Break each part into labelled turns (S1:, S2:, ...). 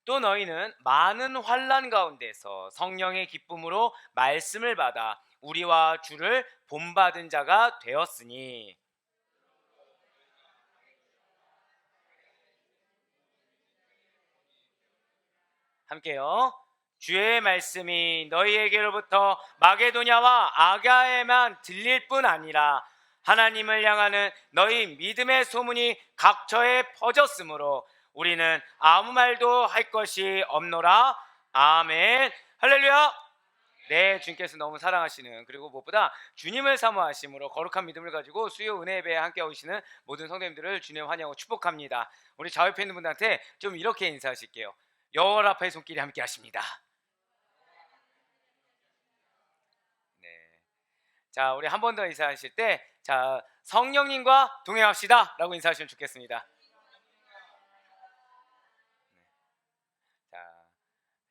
S1: 또 너희는 많은 환난 가운데서 성령의 기쁨으로 말씀을 받아 우리와 주를 본받은 자가 되었으니. 함께요. 주의 말씀이 너희에게로부터 마게도냐와 아가에만 들릴 뿐 아니라 하나님을 향하는 너희 믿음의 소문이 각처에 퍼졌으므로 우리는 아무 말도 할 것이 없노라. 아멘. 할렐루야. 네, 주님께서 너무 사랑하시는, 그리고 무엇보다 주님을 사모하심으로 거룩한 믿음을 가지고 수요 은혜 예배에 함께 오시는 모든 성도님들을 주님 환영하고 축복합니다. 우리 좌우옆에 있는 분들한테 좀 이렇게 인사하실게요. 여호와 라파의 손길이 함께 하십니다. 네. 자, 우리 한 번 더 인사하실 때, 자, 성령님과 동행합시다 라고 인사하시면 좋겠습니다.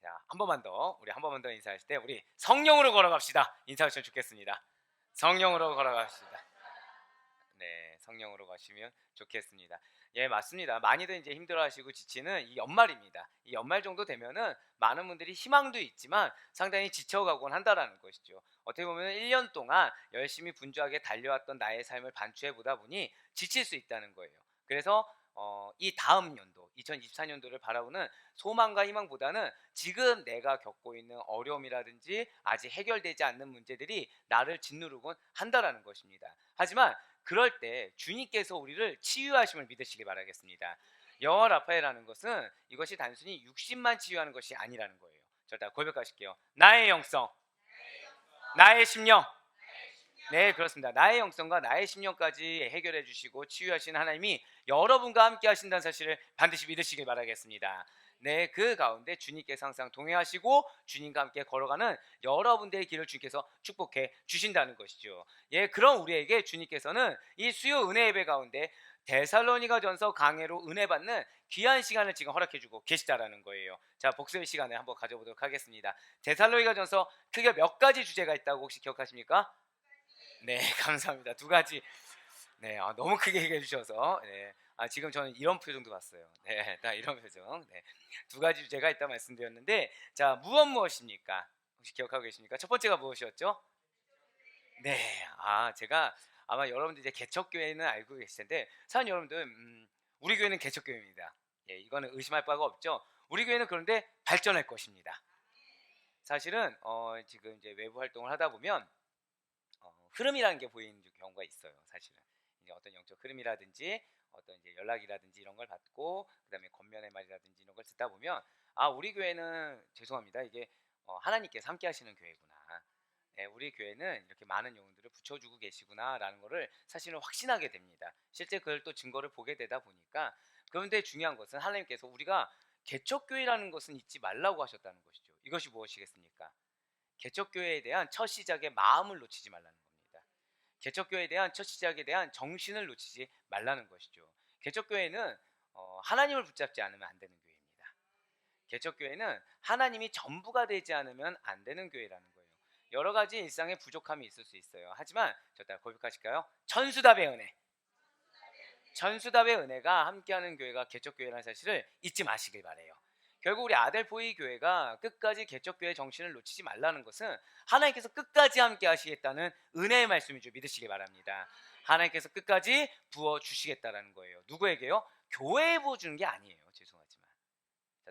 S1: 자, 한 번만 더, 우리 한 번만 더 인사하실 때 우리 성령으로 걸어갑시다 인사하시면 좋겠습니다. 성령으로 걸어갑시다. 네, 성령으로 가시면 좋겠습니다. 예, 맞습니다. 많이들 이제 힘들어하시고 지치는 이 연말입니다. 이 연말 정도 되면은 많은 분들이 희망도 있지만 상당히 지쳐가곤 한다라는 것이죠. 어떻게 보면 1년 동안 열심히 분주하게 달려왔던 나의 삶을 반추해 보다 보니 지칠 수 있다는 거예요. 그래서 이 다음 연도 2024년도를 바라보는 소망과 희망보다는 지금 내가 겪고 있는 어려움이라든지 아직 해결되지 않는 문제들이 나를 짓누르곤 한다라는 것입니다. 하지만 그럴 때 주님께서 우리를 치유하심을 믿으시기 바라겠습니다. 여호와 라파엘이라는 것은 이것이 단순히 육신만 치유하는 것이 아니라는 거예요. 저 일단 고백하실게요. 나의 영성, 나의 심령. 네, 그렇습니다. 나의 영성과 나의 심령까지 해결해 주시고 치유하시는 하나님이 여러분과 함께 하신다는 사실을 반드시 믿으시길 바라겠습니다. 네, 그 가운데 주님께서 항상 동행하시고 주님과 함께 걸어가는 여러분들의 길을 주님께서 축복해 주신다는 것이죠. 예, 그럼 우리에게 주님께서는 이 수요 은혜 예배 가운데 데살로니가전서 강해로 은혜 받는 귀한 시간을 지금 허락해 주고 계시다라는 거예요. 자, 복습의 시간을 한번 가져보도록 하겠습니다. 데살로니가전서 크게 몇 가지 주제가 있다고 혹시 기억하십니까? 네, 감사합니다. 두 가지. 네, 너무 크게 얘기해 주셔서. 네. 지금 저는 이런 표정도 봤어요. 네, 나 이런 표정. 네. 두 가지 주제가 있다 말씀드렸는데, 자, 무엇입니까? 혹시 기억하고 계십니까? 첫 번째가 무엇이었죠? 네. 제가 아마 여러분들 이제 개척교회는 알고 계실 텐데, 사실 여러분들, 우리 교회는 개척교회입니다. 예, 이거는 의심할 바가 없죠. 우리 교회는 그런데 발전할 것입니다. 사실은, 지금 이제 외부 활동을 하다 보면, 흐름이라는 게 보이는 경우가 있어요. 사실은 이제 어떤 영적 흐름이라든지 어떤 이제 연락이라든지 이런 걸 받고 그다음에 겉면의 말이라든지 이런 걸 듣다 보면 우리 교회는 죄송합니다. 이게 하나님께서 함께 하시는 교회구나. 네, 우리 교회는 이렇게 많은 영혼들을 붙여주고 계시구나라는 것을 사실은 확신하게 됩니다. 실제 그걸 또 증거를 보게 되다 보니까. 그런데 중요한 것은 하나님께서 우리가 개척교회라는 것은 잊지 말라고 하셨다는 것이죠. 이것이 무엇이겠습니까? 개척교회에 대한 첫 시작의 마음을 놓치지 말라는 겁니다. 개척교회에 대한 첫 시작에 대한 정신을 놓치지 말라는 것이죠. 개척교회는 하나님을 붙잡지 않으면 안 되는 교회입니다. 개척교회는 하나님이 전부가 되지 않으면 안 되는 교회라는 거예요. 여러 가지 일상의 부족함이 있을 수 있어요. 하지만 저 따라 고백하실까요? 천수답의 은혜. 천수답의 은혜가 함께하는 교회가 개척교회라는 사실을 잊지 마시길 바래요. 결국 우리 아델포이 교회가 끝까지 개척교회 정신을 놓치지 말라는 것은 하나님께서 끝까지 함께 하시겠다는 은혜의 말씀인 줄 믿으시기 바랍니다. 하나님께서 끝까지 부어주시겠다라는 거예요. 누구에게요? 교회에 부어주는 게 아니에요. 죄송하지만.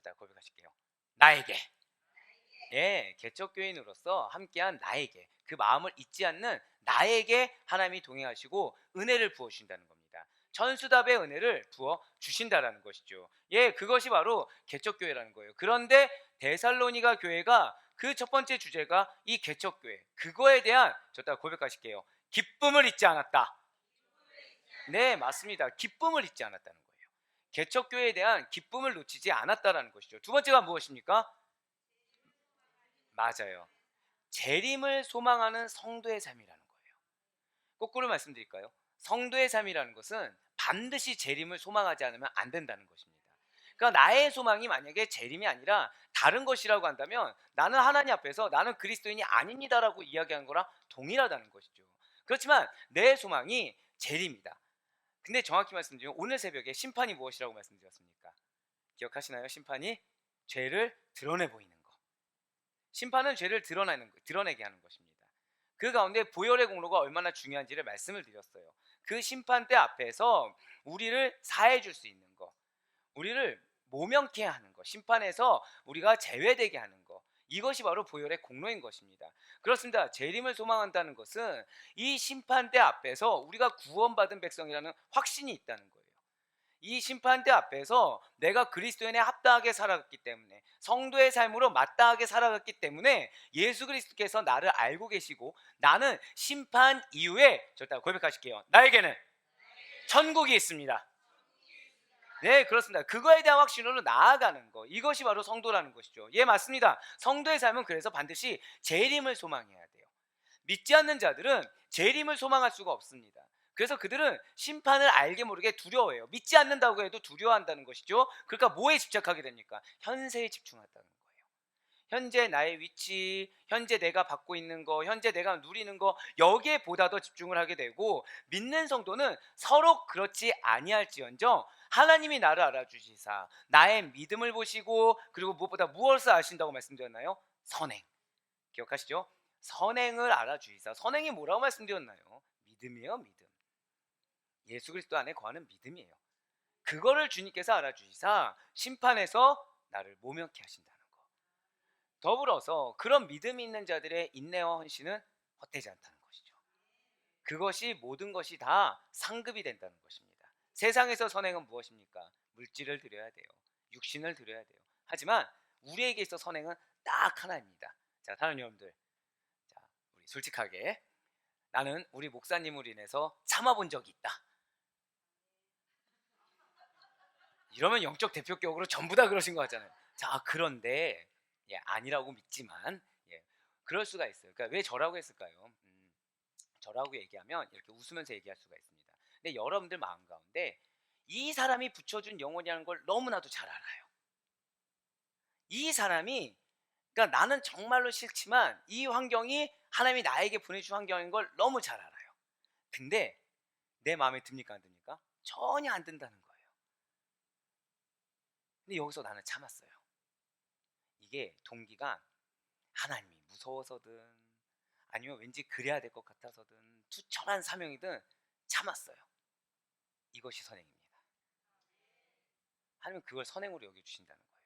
S1: 자, 고백하실게요. 나에게. 예, 개척교인으로서 함께한 나에게, 그 마음을 잊지 않는 나에게 하나님이 동행하시고 은혜를 부어주신다는 겁니다. 천수답의 은혜를 부어 주신다라는 것이죠. 예, 그것이 바로 개척교회라는 거예요. 그런데 데살로니가 교회가 그 첫 번째 주제가 이 개척교회, 그거에 대한 저 따라 고백하실게요. 기쁨을 잊지 않았다. 네, 맞습니다. 기쁨을 잊지 않았다는 거예요. 개척교회에 대한 기쁨을 놓치지 않았다라는 것이죠. 두 번째가 무엇입니까? 맞아요. 재림을 소망하는 성도의 삶이라는 거예요. 거꾸로 말씀드릴까요? 성도의 삶이라는 것은 반드시 재림을 소망하지 않으면 안 된다는 것입니다. 그러니까 나의 소망이 만약에 재림이 아니라 다른 것이라고 한다면 나는 하나님 앞에서 나는 그리스도인이 아닙니다라고 이야기하는 거랑 동일하다는 것이죠. 그렇지만 내 소망이 재림이다. 근데 정확히 말씀드리면 오늘 새벽에 심판이 무엇이라고 말씀드렸습니까? 기억하시나요? 심판이 죄를 드러내 보이는 거. 심판은 죄를 드러내게 하는 것입니다. 그 가운데 보혈의 공로가 얼마나 중요한지를 말씀을 드렸어요. 그 심판대 앞에서 우리를 사해 줄 수 있는 거, 우리를 모면케 하는 거, 심판에서 우리가 제외되게 하는 거, 이것이 바로 보혈의 공로인 것입니다. 그렇습니다. 재림을 소망한다는 것은 이 심판대 앞에서 우리가 구원받은 백성이라는 확신이 있다는 거예요. 이 심판대 앞에서 내가 그리스도인에 합당하게 살아갔기 때문에, 성도의 삶으로 마땅하게 살아갔기 때문에 예수 그리스도께서 나를 알고 계시고, 나는 심판 이후에 절대 고백하실게요. 나에게는 천국이 있습니다. 네, 그렇습니다. 그거에 대한 확신으로 나아가는 거, 이것이 바로 성도라는 것이죠. 예, 맞습니다. 성도의 삶은 그래서 반드시 재림을 소망해야 돼요. 믿지 않는 자들은 재림을 소망할 수가 없습니다. 그래서 그들은 심판을 알게 모르게 두려워해요. 믿지 않는다고 해도 두려워한다는 것이죠. 그러니까 뭐에 집착하게 됩니까? 현세에 집중한다는 거예요. 현재 나의 위치, 현재 내가 받고 있는 거, 현재 내가 누리는 거, 여기에 보다 더 집중을 하게 되고, 믿는 성도는 서로 그렇지 아니할지언정 하나님이 나를 알아주시사 나의 믿음을 보시고, 그리고 무엇보다 무엇을 아신다고 말씀드렸나요? 선행. 기억하시죠? 선행을 알아주시사. 선행이 뭐라고 말씀드렸나요? 믿음이에요, 믿음. 예수 그리스도 안에 거하는 믿음이에요. 그거를 주님께서 알아주시사 심판에서 나를 모면케 하신다는 거. 더불어서 그런 믿음이 있는 자들의 인내와 헌신은 헛되지 않다는 것이죠. 그것이 모든 것이 다 상급이 된다는 것입니다. 세상에서 선행은 무엇입니까? 물질을 드려야 돼요. 육신을 드려야 돼요. 하지만 우리에게 있어 선행은 딱 하나입니다. 자, 다른 여러분들, 자, 우리 솔직하게, 나는 우리 목사님으로 인해서 참아본 적이 있다. 이러면 영적 대표격으로 전부 다 그러신 거 같잖아요. 자, 그런데 아니라고 믿지만 그럴 수가 있어요. 그러니까 왜 저라고 했을까요? 저라고 얘기하면 이렇게 웃으면서 얘기할 수가 있습니다. 근데 여러분들 마음 가운데 이 사람이 붙여준 영혼이라는 걸 너무나도 잘 알아요. 이 사람이, 그러니까 나는 정말로 싫지만 이 환경이 하나님이 나에게 보내준 환경인 걸 너무 잘 알아요. 근데 내 마음에 듭니까, 안 듭니까? 전혀 안 든다는 거예요. 근데 여기서 나는 참았어요. 이게 동기가 하나님이 무서워서든 아니면 왠지 그래야 될 것 같아서든 투철한 사명이든 참았어요. 이것이 선행입니다. 하나님은 그걸 선행으로 여겨주신다는 거예요.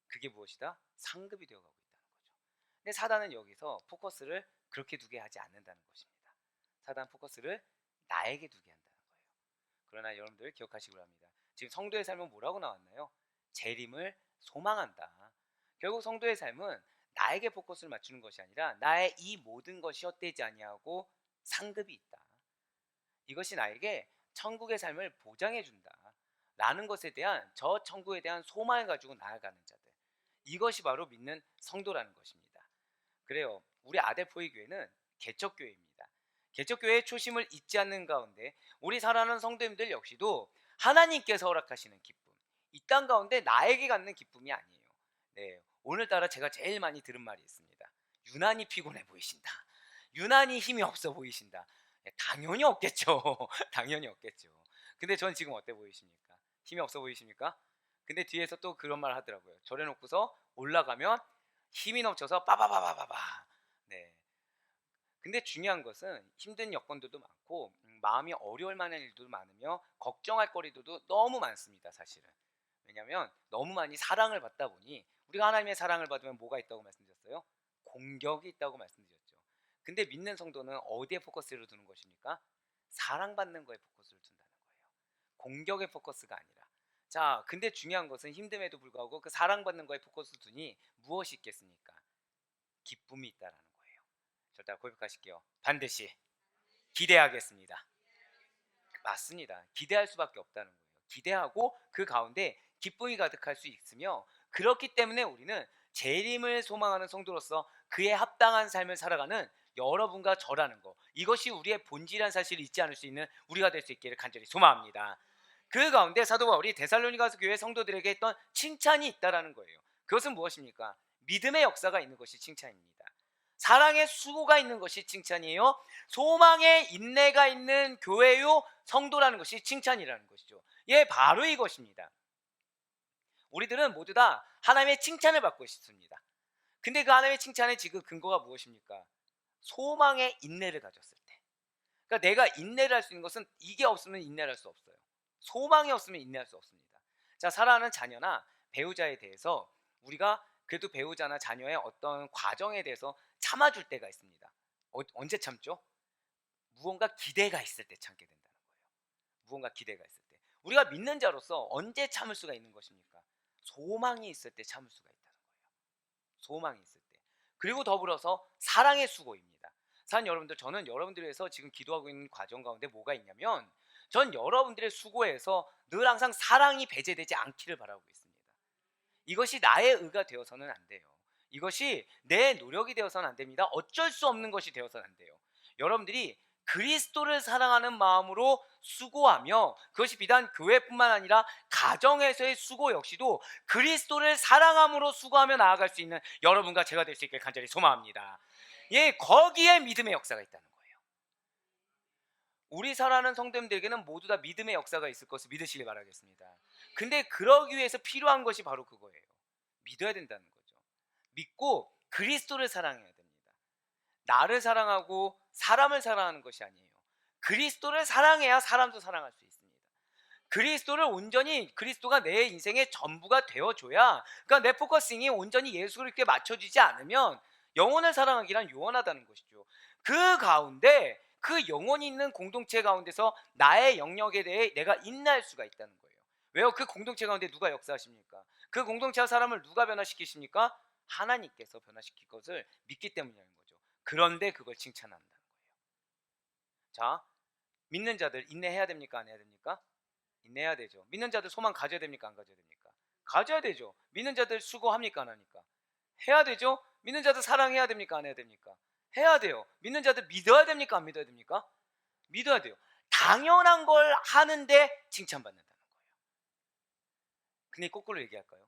S1: 그게 무엇이다? 상급이 되어가고 있다는 거죠. 근데 사단은 여기서 포커스를 그렇게 두게 하지 않는다는 것입니다. 사단 포커스를 나에게 두게 한다는 거예요. 그러나 여러분들 기억하시기 바랍니다. 지금 성도의 삶은 뭐라고 나왔나요? 재림을 소망한다. 결국 성도의 삶은 나에게 포커스를 맞추는 것이 아니라 나의 이 모든 것이 헛되지 아니하고 상급이 있다. 이것이 나에게 천국의 삶을 보장해 준다 라는 것에 대한, 저 천국에 대한 소망을 가지고 나아가는 자들, 이것이 바로 믿는 성도라는 것입니다. 그래요, 우리 아델포이 교회는 개척교회입니다. 개척교회의 초심을 잊지 않는 가운데 우리 사랑하는 성도님들 역시도 하나님께서 허락하시는 기쁨, 이 땅 가운데 나에게 갖는 기쁨이 아니에요. 네, 오늘따라 제가 제일 많이 들은 말이 있습니다. 유난히 피곤해 보이신다. 유난히 힘이 없어 보이신다. 당연히 없겠죠. 당연히 없겠죠. 근데 전 지금 어때 보이십니까? 힘이 없어 보이십니까? 근데 뒤에서 또 그런 말 하더라고요. 저래 놓고서 올라가면 힘이 넘쳐서 빠바바바바바. 네. 근데 중요한 것은 힘든 여건들도 많고 마음이 어려울 만한 일도 많으며 걱정할 거리들도 너무 많습니다. 사실은. 왜냐하면 너무 많이 사랑을 받다 보니, 우리가 하나님의 사랑을 받으면 뭐가 있다고 말씀드렸어요? 공격이 있다고 말씀드렸죠. 근데 믿는 성도는 어디에 포커스를 두는 것입니까? 사랑받는 거에 포커스를 둔다는 거예요. 공격의 포커스가 아니라. 자, 근데 중요한 것은 힘듦에도 불구하고 그 사랑받는 거에 포커스를 두니 무엇이 있겠습니까? 기쁨이 있다라는 거예요. 절대 고백하실게요. 반드시 기대하겠습니다. 맞습니다. 기대할 수밖에 없다는 거예요. 기대하고 그 가운데 기쁨이 가득할 수 있으며, 그렇기 때문에 우리는 재림을 소망하는 성도로서 그에 합당한 삶을 살아가는 여러분과 저라는 거, 이것이 우리의 본질이라는 사실을 잊지 않을 수 있는 우리가 될 수 있기를 간절히 소망합니다. 그 가운데 사도 바울이 데살로니가서 교회 성도들에게 했던 칭찬이 있다라는 거예요. 그것은 무엇입니까? 믿음의 역사가 있는 것이 칭찬입니다. 사랑의 수고가 있는 것이 칭찬이에요. 소망의 인내가 있는 교회요 성도라는 것이 칭찬이라는 것이죠. 예, 바로 이것입니다. 우리들은 모두 다 하나님의 칭찬을 받고 싶습니다. 근데 그 하나님의 칭찬의 지금 근거가 무엇입니까? 소망의 인내를 가졌을 때. 그러니까 내가 인내를 할 수 있는 것은 이게 없으면 인내를 할 수 없어요. 소망이 없으면 인내할 수 없습니다. 자, 사랑하는 자녀나 배우자에 대해서 우리가 그래도 배우자나 자녀의 어떤 과정에 대해서 참아줄 때가 있습니다. 언제 참죠? 무언가 기대가 있을 때 참게 된다는 거예요. 무언가 기대가 있을 때. 우리가 믿는 자로서 언제 참을 수가 있는 것입니까? 소망이 있을 때 참을 수가 있다는 거예요. 소망이 있을 때. 그리고 더불어서 사랑의 수고입니다. 사랑하는 여러분들, 저는 여러분들을 위해서 지금 기도하고 있는 과정 가운데 뭐가 있냐면, 전 여러분들의 수고에서 늘 항상 사랑이 배제되지 않기를 바라고 있습니다. 이것이 나의 의가 되어서는 안 돼요. 이것이 내 노력이 되어서는 안 됩니다. 어쩔 수 없는 것이 되어서는 안 돼요. 여러분들이 그리스도를 사랑하는 마음으로 수고하며, 그것이 비단 교회뿐만 아니라 가정에서의 수고 역시도 그리스도를 사랑함으로 수고하며 나아갈 수 있는 여러분과 제가 될 수 있길 간절히 소망합니다. 예, 거기에 믿음의 역사가 있다는 거예요. 우리 사랑하는 성도님들에게는 모두 다 믿음의 역사가 있을 것을 믿으시길 바라겠습니다. 근데 그러기 위해서 필요한 것이 바로 그거예요. 믿어야 된다는 거죠. 믿고 그리스도를 사랑해야 됩니다. 나를 사랑하고 사람을 사랑하는 것이 아니에요. 그리스도를 사랑해야 사람도 사랑할 수 있습니다. 그리스도를 온전히, 그리스도가 내 인생의 전부가 되어줘야, 그러니까 내 포커싱이 온전히 예수 그리스도에 맞춰지지 않으면 영혼을 사랑하기란 요원하다는 것이죠. 그 가운데, 그 영혼이 있는 공동체 가운데서 나의 영역에 대해 내가 인내할 수가 있다는 거예요. 왜요? 그 공동체 가운데 누가 역사하십니까? 그 공동체와 사람을 누가 변화시키십니까? 하나님께서 변화시킬 것을 믿기 때문이라는 거죠. 그런데 그걸 칭찬한다는 거예요. 자, 믿는 자들 인내해야 됩니까? 안 해야 됩니까? 인내해야 되죠. 믿는 자들 소망 가져야 됩니까? 안 가져야 됩니까? 가져야 되죠. 믿는 자들 수고합니까? 안 합니까? 해야 되죠. 믿는 자들 사랑해야 됩니까? 안 해야 됩니까? 해야 돼요. 믿는 자들 믿어야 됩니까? 안 믿어야 됩니까? 믿어야 돼요. 당연한 걸 하는데 칭찬받는다는 거예요. 근데 거꾸로 얘기할까요?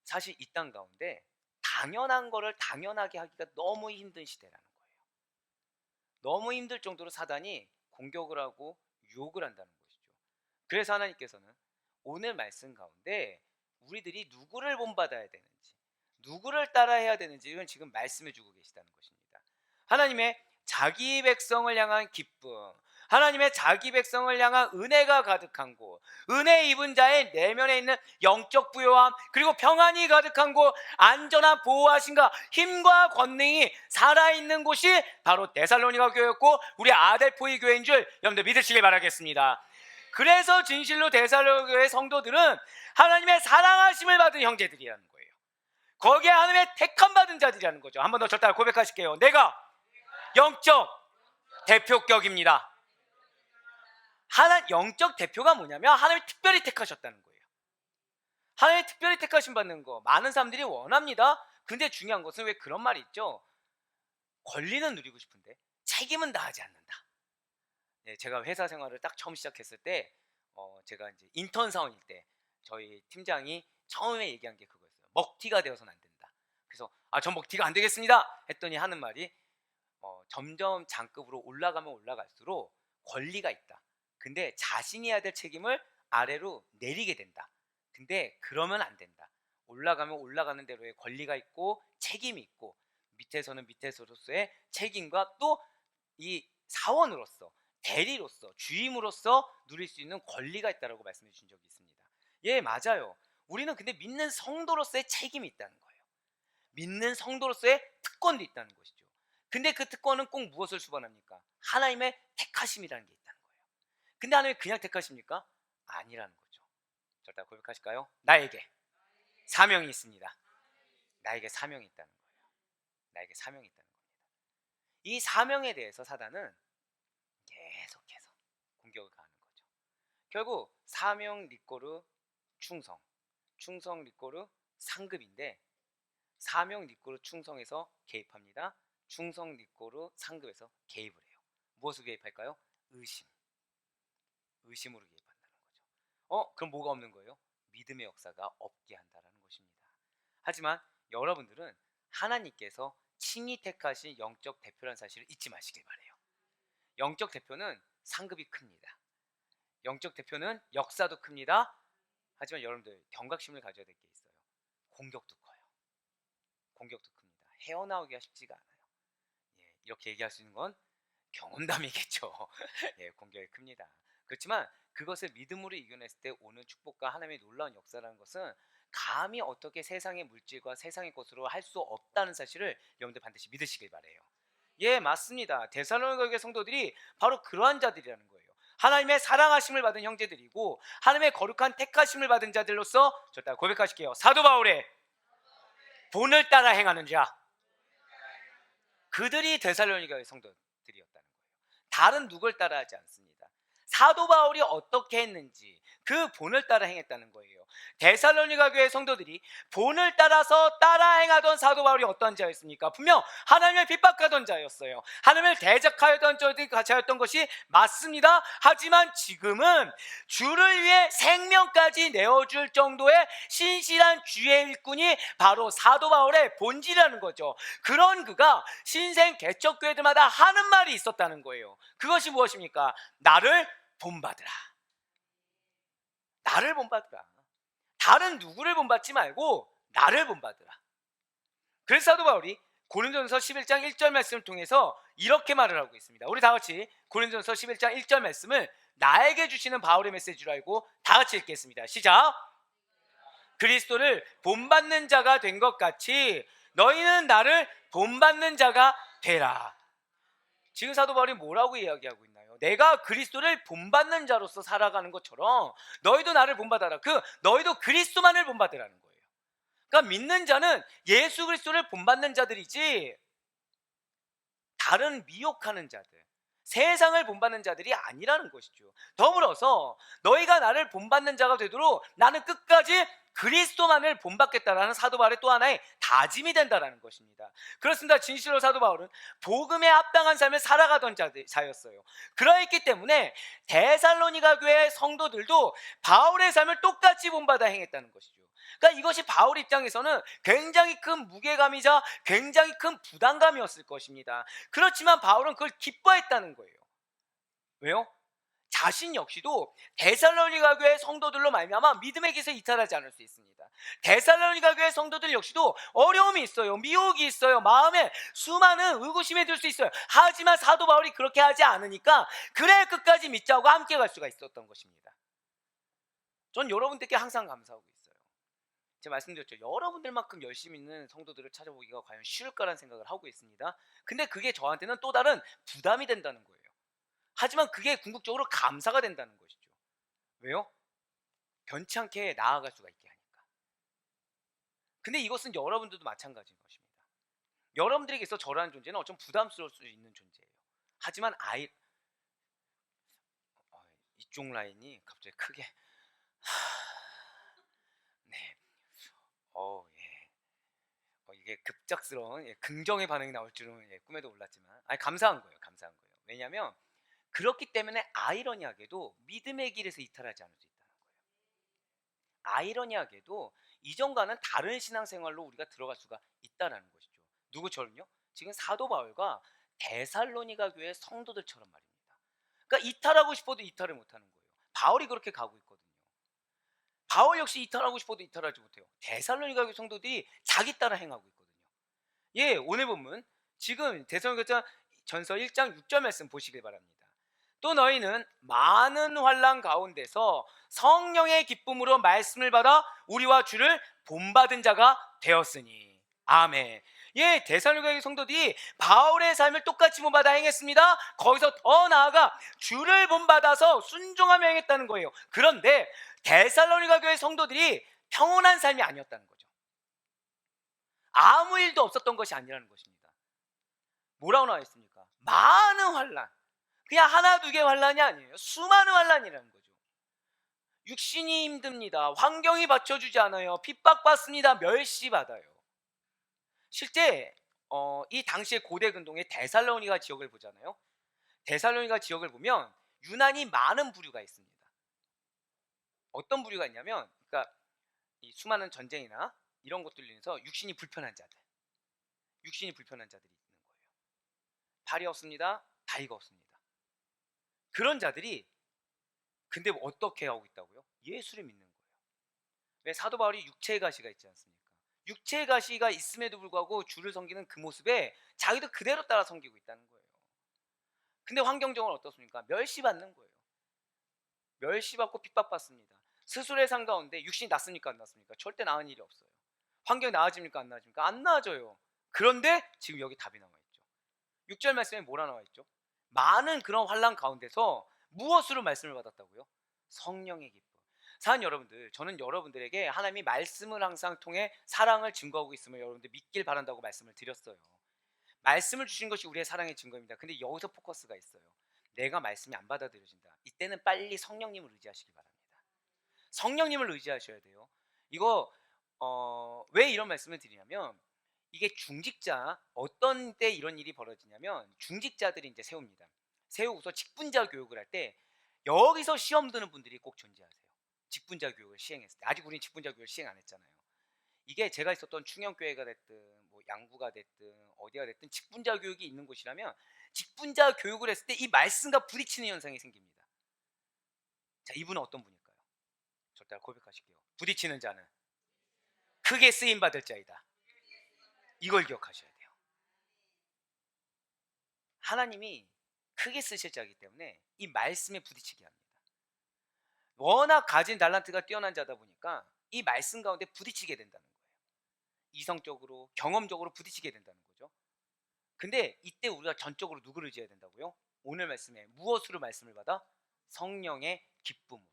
S1: 사실 이 땅 가운데 당연한 거를 당연하게 하기가 너무 힘든 시대라는 거예요. 너무 힘들 정도로 사단이 공격을 하고 유혹을 한다는 것이죠. 그래서 하나님께서는 오늘 말씀 가운데 우리들이 누구를 본받아야 되는지, 누구를 따라해야 되는지를 지금 말씀해 주고 계시다는 것입니다. 하나님의 자기 백성을 향한 기쁨, 하나님의 자기 백성을 향한 은혜가 가득한 곳, 은혜 입은 자의 내면에 있는 영적 부요함, 그리고 평안이 가득한 곳, 안전한 보호하심과 힘과 권능이 살아있는 곳이 바로 데살로니가 교회였고 우리 아델포이 교회인 줄 여러분들 믿으시길 바라겠습니다. 그래서 진실로 데살로니가 교회 성도들은 하나님의 사랑하심을 받은 형제들이라는 거예요. 거기에 하나님의 택함 받은 자들이라는 거죠. 한 번 더 저 따라 고백하실게요. 내가 영적 대표격입니다. 영적 대표가 뭐냐면 하나님이 특별히 택하셨다는 거예요. 하나님이 특별히 택하심 받는 거 많은 사람들이 원합니다. 근데 중요한 것은 왜 그런 말이 있죠? 권리는 누리고 싶은데 책임은 다하지 않는다. 네, 제가 회사 생활을 딱 처음 시작했을 때 제가 이제 인턴 사원일 때 저희 팀장이 처음에 얘기한 게 그거였어요. 먹튀가 되어서는 안 된다. 그래서 전 먹튀가 안 되겠습니다 했더니 하는 말이 점점 장급으로 올라가면 올라갈수록 권리가 있다. 근데 자신이 해야 될 책임을 아래로 내리게 된다. 근데 그러면 안 된다. 올라가면 올라가는 대로의 권리가 있고 책임이 있고 밑에서는 밑에서로서의 책임과 또 이 사원으로서 대리로서 주임으로서 누릴 수 있는 권리가 있다라고 말씀해 주신 적이 있습니다. 예, 맞아요. 우리는 근데 믿는 성도로서의 책임이 있다는 거예요. 믿는 성도로서의 특권도 있다는 것이죠. 근데 그 특권은 꼭 무엇을 수반합니까? 하나님의 택하심이라는 게 있다는 거예요. 근데 하나님이 그냥 택하십니까? 아니라는 거죠. 절대 고백하실까요? 나에게 사명이 있습니다. 나에게 사명이 있다는 거예요. 나에게 사명이 있다는 겁니다. 이 사명에 대해서 사단은 계속해서 공격을 가하는 거죠. 결국 사명 리꼬르 충성, 충성 리꼬르 상급인데 사명 리꼬르 충성에서 개입합니다. 충성 리꼬르 상급에서 개입을 해요. 무엇으로 개입할까요? 의심으로 개입한다는 거죠. 그럼 뭐가 없는 거예요? 믿음의 역사가 없게 한다는 것입니다. 하지만 여러분들은 하나님께서 친히 택하신 영적 대표라는 사실을 잊지 마시길 바래요. 영적 대표는 상급이 큽니다. 영적 대표는 역사도 큽니다. 하지만 여러분들 경각심을 가져야 될 게 있어요. 공격도 커요. 공격도 큽니다. 헤어나오기가 쉽지가 않아요. 예, 이렇게 얘기할 수 있는 건 경험담이겠죠. 예, 공격이 큽니다. 그렇지만 그것을 믿음으로 이겨냈을 때 오는 축복과 하나님의 놀라운 역사라는 것은 감히 어떻게 세상의 물질과 세상의 것으로 할 수 없다는 사실을 여러분들 반드시 믿으시길 바래요. 예, 맞습니다. 데살로니가 교회 성도들이 바로 그러한 자들이라는 거예요. 하나님의 사랑하심을 받은 형제들이고 하나님의 거룩한 택하심을 받은 자들로서 저 따라 고백하실게요. 사도 바울의 본을 따라 행하는 자, 그들이 데살로니가 교회 성도들이었다는 거예요. 다른 누굴 따라하지 않습니다. 사도 바울이 어떻게 했는지 그 본을 따라 행했다는 거예요. 데살로니가 교회 성도들이 본을 따라서 따라 행하던 사도 바울이 어떤 자였습니까? 분명 하나님을 핍박하던 자였어요. 하나님을 대적하였던 자였던 것이 맞습니다. 하지만 지금은 주를 위해 생명까지 내어줄 정도의 신실한 주의 일꾼이 바로 사도 바울의 본질이라는 거죠. 그런 그가 신생 개척교회들마다 하는 말이 있었다는 거예요. 그것이 무엇입니까? 나를 본받으라. 나를 본받으라. 다른 누구를 본받지 말고 나를 본받으라. 그래서 사도 바울이 고린도전서 11장 1절 말씀을 통해서 이렇게 말을 하고 있습니다. 우리 다 같이 고린도전서 11장 1절 말씀을 나에게 주시는 바울의 메시지로 알고 다 같이 읽겠습니다. 시작. 그리스도를 본받는 자가 된 것 같이 너희는 나를 본받는 자가 되라. 지금 사도 바울이 뭐라고 이야기하고 있나요? 내가 그리스도를 본받는 자로서 살아가는 것처럼 너희도 나를 본받아라. 너희도 그리스도만을 본받으라는 거예요. 그러니까 믿는 자는 예수 그리스도를 본받는 자들이지 다른 미혹하는 자들, 세상을 본받는 자들이 아니라는 것이죠. 더불어서 너희가 나를 본받는 자가 되도록 나는 끝까지 그리스도만을 본받겠다라는 사도 바울의 또 하나의 다짐이 된다라는 것입니다. 그렇습니다. 진실로 사도 바울은 복음에 합당한 삶을 살아가던 자였어요. 그러했기 때문에 데살로니가 교회 성도들도 바울의 삶을 똑같이 본받아 행했다는 것이죠. 그러니까 이것이 바울 입장에서는 굉장히 큰 무게감이자 굉장히 큰 부담감이었을 것입니다. 그렇지만 바울은 그걸 기뻐했다는 거예요. 왜요? 자신 역시도 데살로니가 교회 성도들로 말미암아 믿음의 길에서 이탈하지 않을 수 있습니다. 데살로니가 교회 성도들 역시도 어려움이 있어요. 미혹이 있어요. 마음에 수많은 의구심이 들 수 있어요. 하지만 사도 바울이 그렇게 하지 않으니까 그래 끝까지 믿자고 함께 갈 수가 있었던 것입니다. 전 여러분들께 항상 감사하고 있어요. 제가 말씀드렸죠. 여러분들만큼 열심히 있는 성도들을 찾아보기가 과연 쉬울까라는 생각을 하고 있습니다. 근데 그게 저한테는 또 다른 부담이 된다는 거예요. 하지만 그게 궁극적으로 감사가 된다는 것이죠. 왜요? 변치 않게 나아갈 수가 있게 하니까. 근데 이것은 여러분들도 마찬가지인 것입니다. 여러분들에게 있어 저라는 존재는 어쩜 부담스러울 수 있는 존재예요. 하지만 이쪽 라인이 갑자기 크게 네. 예. 이게 급작스러운 긍정의 반응이 나올 줄은 꿈에도 몰랐지만 감사한 거예요. 감사한 거예요. 왜냐하면 그렇기 때문에 아이러니하게도 믿음의 길에서 이탈하지 않을 수 있다는 거예요. 아이러니하게도 이전과는 다른 신앙생활로 우리가 들어갈 수가 있다는 것이죠. 누구처럼요? 지금 사도 바울과 데살로니가 교회 성도들처럼 말입니다. 그러니까 이탈하고 싶어도 이탈을 못하는 거예요. 바울이 그렇게 가고 있거든요. 바울 역시 이탈하고 싶어도 이탈하지 못해요. 데살로니가 교회 성도들이 자기 따라 행하고 있거든요. 예, 오늘 본문 지금 데살로니가 전서 1장 6절 말씀 보시길 바랍니다. 또 너희는 많은 환난 가운데서 성령의 기쁨으로 말씀을 받아 우리와 주를 본받은 자가 되었으니 아멘. 예, 데살로니가 성도들이 바울의 삶을 똑같이 본받아 행했습니다. 거기서 더 나아가 주를 본받아서 순종하며 행했다는 거예요. 그런데 데살로니가 교회 성도들이 평온한 삶이 아니었다는 거죠. 아무 일도 없었던 것이 아니라는 것입니다. 뭐라고 나와 있습니까? 많은 환난. 그냥 하나 두 개 환난이 아니에요. 수많은 환난이라는 거죠. 육신이 힘듭니다. 환경이 받쳐주지 않아요. 핍박받습니다. 멸시받아요. 실제 이 당시의 고대 근동의 데살로니가 지역을 보잖아요. 데살로니가 지역을 보면 유난히 많은 부류가 있습니다. 어떤 부류가 있냐면 그러니까 이 수많은 전쟁이나 이런 것들로 인해서 육신이 불편한 자들이 있는 거예요. 팔이 없습니다. 다리가 없습니다. 그런 자들이 근데 어떻게 하고 있다고요? 예수를 믿는 거예요. 왜 사도 바울이 육체의 가시가 있지 않습니까? 육체의 가시가 있음에도 불구하고 주를 섬기는 그 모습에 자기도 그대로 따라 섬기고 있다는 거예요. 근데 환경적으로 어떻습니까? 멸시받는 거예요. 멸시받고 핍박받습니다. 스스로의 삶 가운데 육신이 낫습니까? 안 낫습니까? 절대 나은 일이 없어요. 환경이 나아집니까? 안 나아집니까? 안 나아져요. 그런데 지금 여기 답이 나와 있죠. 6절 말씀에 뭐라 나와 있죠? 많은 그런 환난 가운데서 무엇으로 말씀을 받았다고요? 성령의 기쁨. 사는 여러분들, 저는 여러분들에게 하나님이 말씀을 항상 통해 사랑을 증거하고 있음을 여러분들 믿길 바란다고 말씀을 드렸어요. 말씀을 주신 것이 우리의 사랑의 증거입니다. 근데 여기서 포커스가 있어요. 내가 말씀이 안 받아들여진다. 이때는 빨리 성령님을 의지하시기 바랍니다. 성령님을 의지하셔야 돼요. 이거 왜 이런 말씀을 드리냐면, 이게 중직자, 어떤 때 이런 일이 벌어지냐면 중직자들이 이제 세웁니다. 세우고서 직분자 교육을 할 때 여기서 시험 드는 분들이 꼭 존재하세요. 직분자 교육을 시행했을 때. 아직 우리는 직분자 교육을 시행 안 했잖아요. 이게 제가 있었던 충영교회가 됐든 뭐 양구가 됐든 어디가 됐든 직분자 교육이 있는 곳이라면 직분자 교육을 했을 때 이 말씀과 부딪히는 현상이 생깁니다. 자, 이분은 어떤 분일까요? 절대 고백하실게요. 부딪히는 자는 크게 쓰임 받을 자이다. 이걸 기억하셔야 돼요. 하나님이 크게 쓰실 자이기 때문에 이 말씀에 부딪히게 합니다. 워낙 가진 달란트가 뛰어난 자다 보니까 이 말씀 가운데 부딪히게 된다는 거예요. 이성적으로, 경험적으로 부딪히게 된다는 거죠. 근데 이때 우리가 전적으로 누구를 의지해야 된다고요? 오늘 말씀에 무엇으로 말씀을 받아? 성령의 기쁨으로.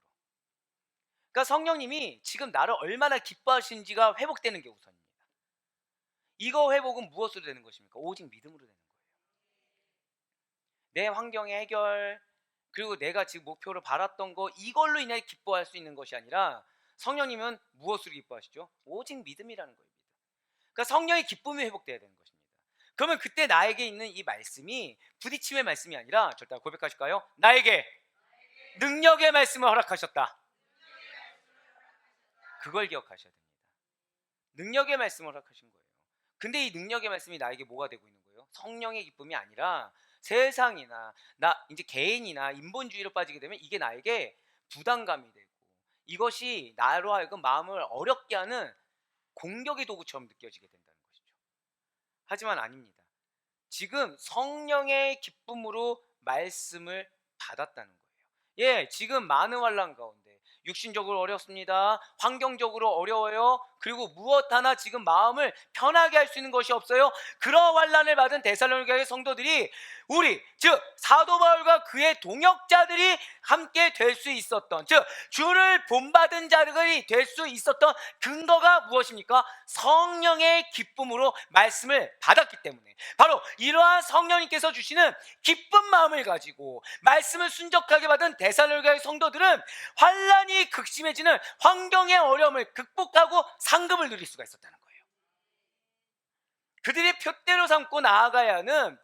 S1: 그러니까 성령님이 지금 나를 얼마나 기뻐하시는지가 회복되는 게 우선입니다. 이거 회복은 무엇으로 되는 것입니까? 오직 믿음으로 되는 거예요. 내 환경의 해결, 그리고 내가 지금 목표로 바랐던 거, 이걸로 인해 기뻐할 수 있는 것이 아니라 성령님은 무엇으로 기뻐하시죠? 오직 믿음이라는 겁니다. 그러니까 성령의 기쁨이 회복돼야 되는 것입니다. 그러면 그때 나에게 있는 이 말씀이 부딪힘의 말씀이 아니라, 절대 고백하실까요? 나에게 능력의 말씀을 허락하셨다. 그걸 기억하셔야 됩니다. 능력의 말씀을 허락하신 거예요. 근데 이 능력의 말씀이 나에게 뭐가 되고 있는 거예요? 성령의 기쁨이 아니라 세상이나 나 이제 개인이나 인본주의로 빠지게 되면 이게 나에게 부담감이 되고, 이것이 나로 하여금 마음을 어렵게 하는 공격의 도구처럼 느껴지게 된다는 것이죠. 하지만 아닙니다. 지금 성령의 기쁨으로 말씀을 받았다는 거예요. 예, 지금 많은 환난 가운데 육신적으로 어렵습니다. 환경적으로 어려워요. 그리고 무엇 하나 지금 마음을 편하게 할 수 있는 것이 없어요. 그런 환난을 받은 데살로니가의 성도들이, 우리 즉 사도 바울과 그의 동역자들이 함께 될 수 있었던, 즉 주를 본받은 자들이 될 수 있었던 근거가 무엇입니까? 성령의 기쁨으로 말씀을 받았기 때문에, 바로 이러한 성령님께서 주시는 기쁜 마음을 가지고 말씀을 순적하게 받은 데살로니가의 성도들은 환난이 극심해지는 환경의 어려움을 극복하고 상급을 누릴 수가 있었다는 거예요. 그들이 표대로 삼고 나아가야 하는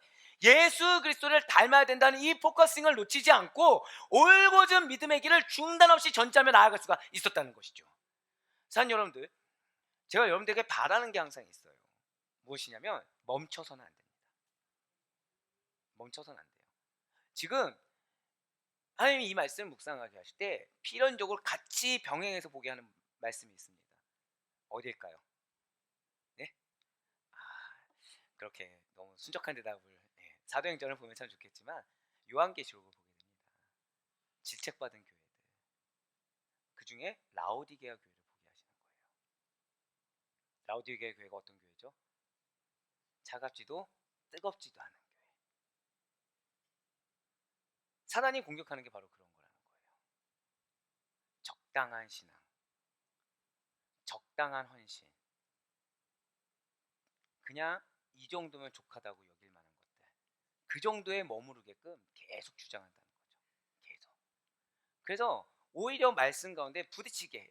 S1: 예수 그리스도를 닮아야 된다는 이 포커싱을 놓치지 않고 올곧은 믿음의 길을 중단 없이 전진하며 나아갈 수가 있었다는 것이죠. 사는 여러분들, 제가 여러분들에게 바라는 게 항상 있어요. 무엇이냐면 멈춰서는 안 됩니다. 멈춰서는 안 돼요. 지금 하나님이 이 말씀을 묵상하게 하실 때 필연적으로 같이 병행해서 보게 하는 말씀이 있습니다. 어디일까요? 네? 그렇게 너무 순적한 대답을, 사도행전을 보면 참 좋겠지만 요한계시록을 보게 됩니다. 질책받은 교회들, 그 중에 라오디게아 교회를 보게 하시는 거예요. 라오디게아 교회가 어떤 교회죠? 차갑지도 뜨겁지도 않은 교회. 사단이 공격하는 게 바로 그런 거라는 거예요. 적당한 신앙, 적당한 헌신, 그냥 이 정도면 족하다고 여길 만한 것들, 그 정도에 머무르게끔 계속 주장한다는 거죠. 계속. 그래서 오히려 말씀 가운데 부딪히게 해요.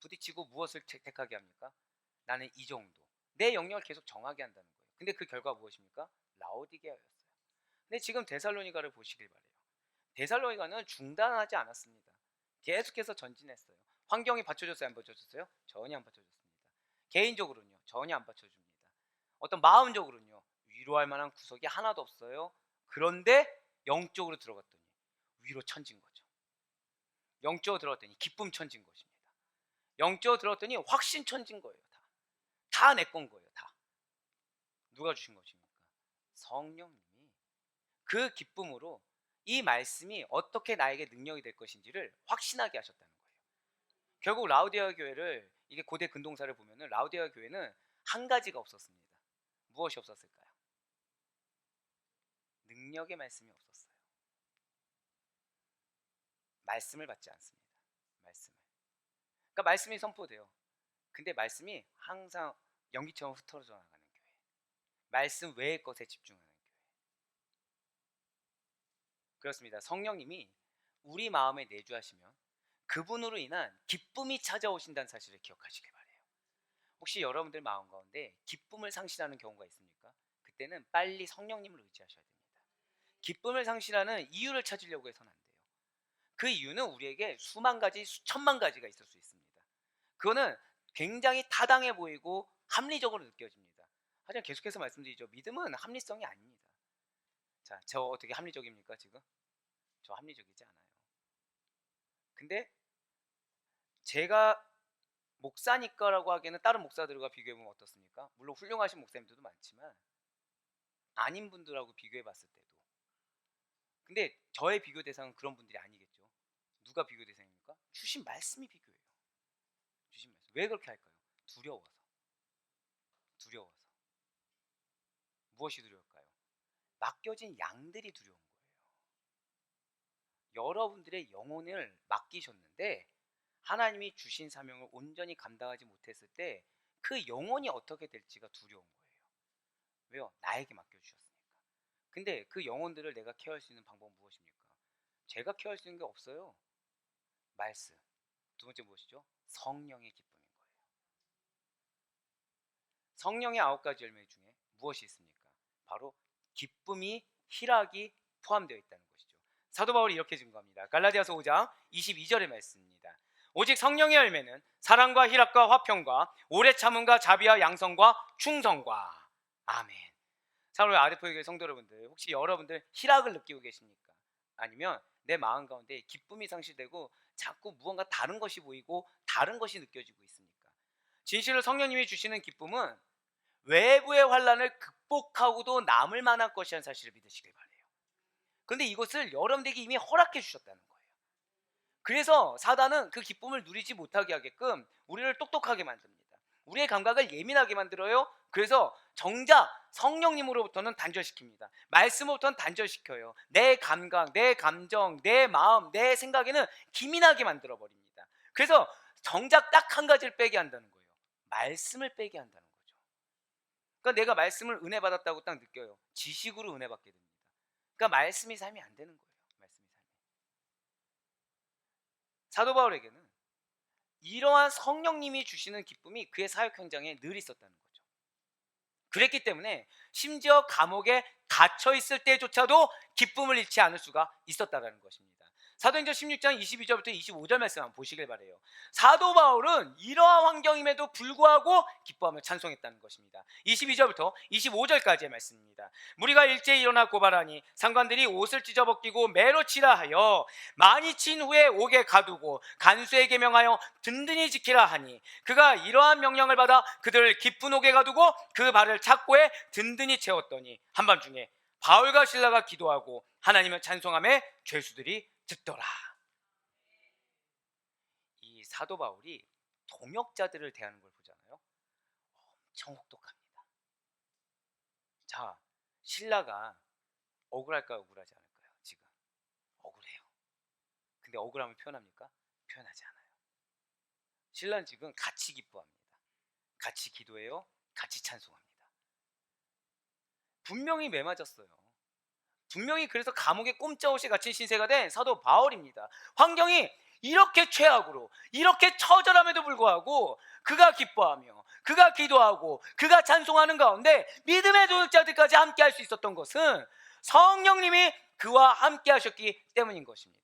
S1: 부딪히고 무엇을 택하게 합니까? 나는 이 정도. 내 영역을 계속 정하게 한다는 거예요. 근데 그 결과 무엇입니까? 라오디게아였어요. 근데 지금 데살로니가를 보시길 바래요. 데살로니가는 중단하지 않았습니다. 계속해서 전진했어요. 환경이 받쳐줬어요? 안 받쳐줬어요? 전혀 안 받쳐줬습니다. 개인적으로는요? 전혀 안 받쳐줍니다. 어떤 마음적으로는요? 위로할 만한 구석이 하나도 없어요. 그런데 영적으로 들어갔더니 위로 천진 거죠. 영적으로 들어갔더니 기쁨 천진 것입니다. 영적으로 들었더니 확신 천진 거예요. 다 내 건 거예요. 다. 누가 주신 것입니까? 성령님이 그 기쁨으로 이 말씀이 어떻게 나에게 능력이 될 것인지를 확신하게 하셨다는 거예요. 결국 라우디아 교회를, 이게 고대 근동사를 보면은 라우디아 교회는 한 가지가 없었습니다. 무엇이 없었을까요? 능력의 말씀이 없었어요. 말씀을 받지 않습니다. 말씀을. 그러니까 말씀이 선포돼요. 근데 말씀이 항상 연기처럼 흩어져 나가는 교회. 말씀 외의 것에 집중하는 교회. 그렇습니다. 성령님이 우리 마음에 내주하시면 그분으로 인한 기쁨이 찾아오신다는 사실을 기억하시길 바래요. 혹시 여러분들 마음 가운데 기쁨을 상실하는 경우가 있습니까? 그때는 빨리 성령님을 의지하셔야 됩니다. 기쁨을 상실하는 이유를 찾으려고 해서는 안 돼요. 그 이유는 우리에게 수만 가지, 수천만 가지가 있을 수 있습니다. 그거는 굉장히 타당해 보이고 합리적으로 느껴집니다. 하지만 계속해서 말씀드리죠. 믿음은 합리성이 아닙니다. 자, 저 어떻게 합리적입니까 지금? 저 합리적이지 않아요. 근데 제가 목사니까라고 하기에는 다른 목사들과 비교해보면 어떻습니까? 물론 훌륭하신 목사님들도 많지만 아닌 분들하고 비교해봤을 때도, 근데 저의 비교 대상은 그런 분들이 아니겠죠. 누가 비교 대상입니까? 주신 말씀이 비교예요. 주신 말씀. 왜 그렇게 할까요? 두려워서. 두려워서. 무엇이 두려울까요? 맡겨진 양들이 두려운 거예요. 여러분들의 영혼을 맡기셨는데 하나님이 주신 사명을 온전히 감당하지 못했을 때 그 영혼이 어떻게 될지가 두려운 거예요. 왜요? 나에게 맡겨주셨으니까. 근데 그 영혼들을 내가 케어할 수 있는 방법은 무엇입니까? 제가 케어할 수 있는 게 없어요. 말씀. 두 번째 무엇이죠? 성령의 기쁨인 거예요. 성령의 9가지 열매 중에 무엇이 있습니까? 바로 기쁨이, 희락이 포함되어 있다는 것이죠. 사도 바울이 이렇게 증거합니다. 갈라디아서 5장 22절의 말씀입니다. 오직 성령의 열매는 사랑과 희락과 화평과 오래 참음과 자비와 양성과 충성과. 아멘. 사랑하는 아데포교회 성도 여러분들, 혹시 여러분들 희락을 느끼고 계십니까? 아니면 내 마음 가운데 기쁨이 상실되고 자꾸 무언가 다른 것이 보이고 다른 것이 느껴지고 있습니까? 진실로 성령님이 주시는 기쁨은 외부의 환난을 극복하고도 남을 만한 것이라는 사실을 믿으시길 바래요. 그런데 이것을 여러분들에게 이미 허락해 주셨다는 거예요. 그래서 사단은 그 기쁨을 누리지 못하게 하게끔 우리를 똑똑하게 만듭니다. 우리의 감각을 예민하게 만들어요. 그래서 정작 성령님으로부터는 단절시킵니다. 말씀으로부터는 단절시켜요. 내 감각, 내 감정, 내 마음, 내 생각에는 기민하게 만들어버립니다. 그래서 정작 딱 한 가지를 빼게 한다는 거예요. 말씀을 빼게 한다는 거죠. 그러니까 내가 말씀을 은혜 받았다고 딱 느껴요. 지식으로 은혜 받게 됩니다. 그러니까 말씀이 삶이 안 되는 거예요. 말씀이 삶이. 사도 바울에게는 이러한 성령님이 주시는 기쁨이 그의 사역 현장에 늘 있었다는 거죠. 그랬기 때문에 심지어 감옥에 갇혀 있을 때조차도 기쁨을 잃지 않을 수가 있었다는 것입니다. 사도행전 16장 22절부터 25절 말씀 한번 보시길 바래요. 사도 바울은 이러한 환경임에도 불구하고 기뻐하며 찬송했다는 것입니다. 22절부터 25절까지의 말씀입니다. 무리가 일제히 일어나 고발하니 상관들이 옷을 찢어벗기고 매로 치라 하여 많이 친 후에 옥에 가두고 간수에게 명하여 든든히 지키라 하니 그가 이러한 명령을 받아 그들을 깊은 옥에 가두고 그 발을 착고에 든든히 채웠더니 한밤중에 바울과 실라가 기도하고 하나님을 찬송하며 죄수들이 듣더라. 이 사도 바울이 동역자들을 대하는 걸 보잖아요. 엄청 혹독합니다. 자, 실라가 억울할까요? 억울하지 않을까요? 지금 억울해요. 근데 억울함을 표현합니까? 표현하지 않아요. 신라는 지금 같이 기뻐합니다. 같이 기도해요. 같이 찬송합니다. 분명히 매맞았어요. 분명히 그래서 감옥에 꼼짝없이 갇힌 신세가 된 사도 바울입니다. 환경이 이렇게 최악으로, 이렇게 처절함에도 불구하고 그가 기뻐하며 그가 기도하고 그가 찬송하는 가운데 믿음의 동역자들까지 함께 할 수 있었던 것은 성령님이 그와 함께 하셨기 때문인 것입니다.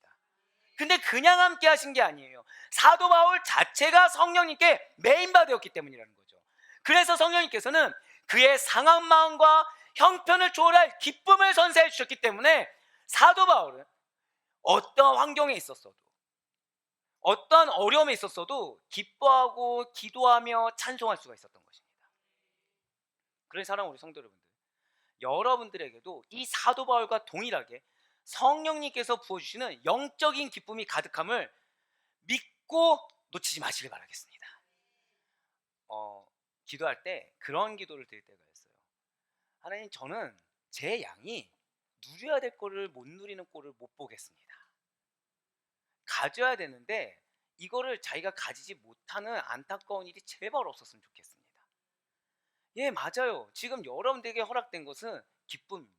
S1: 근데 그냥 함께 하신 게 아니에요. 사도 바울 자체가 성령님께 메인바되었기 때문이라는 거죠. 그래서 성령님께서는 그의 상한 마음과 형편을 초월할 기쁨을 선사해 주셨기 때문에 사도 바울은 어떤 환경에 있었어도, 어떠한 어려움에 있었어도 기뻐하고 기도하며 찬송할 수가 있었던 것입니다. 그래서 사랑하는 우리 성도 여러분들, 여러분들에게도 이 사도 바울과 동일하게 성령님께서 부어주시는 영적인 기쁨이 가득함을 믿고 놓치지 마시길 바라겠습니다. 기도할 때 그런 기도를 드릴 때가 있어요. 하나님, 저는 제 양이 누려야 될 거를 못 누리는 꼴을 못 보겠습니다. 가져야 되는데 이거를 자기가 가지지 못하는 안타까운 일이 제발 없었으면 좋겠습니다. 예, 맞아요. 지금 여러분들에게 허락된 것은 기쁨입니다.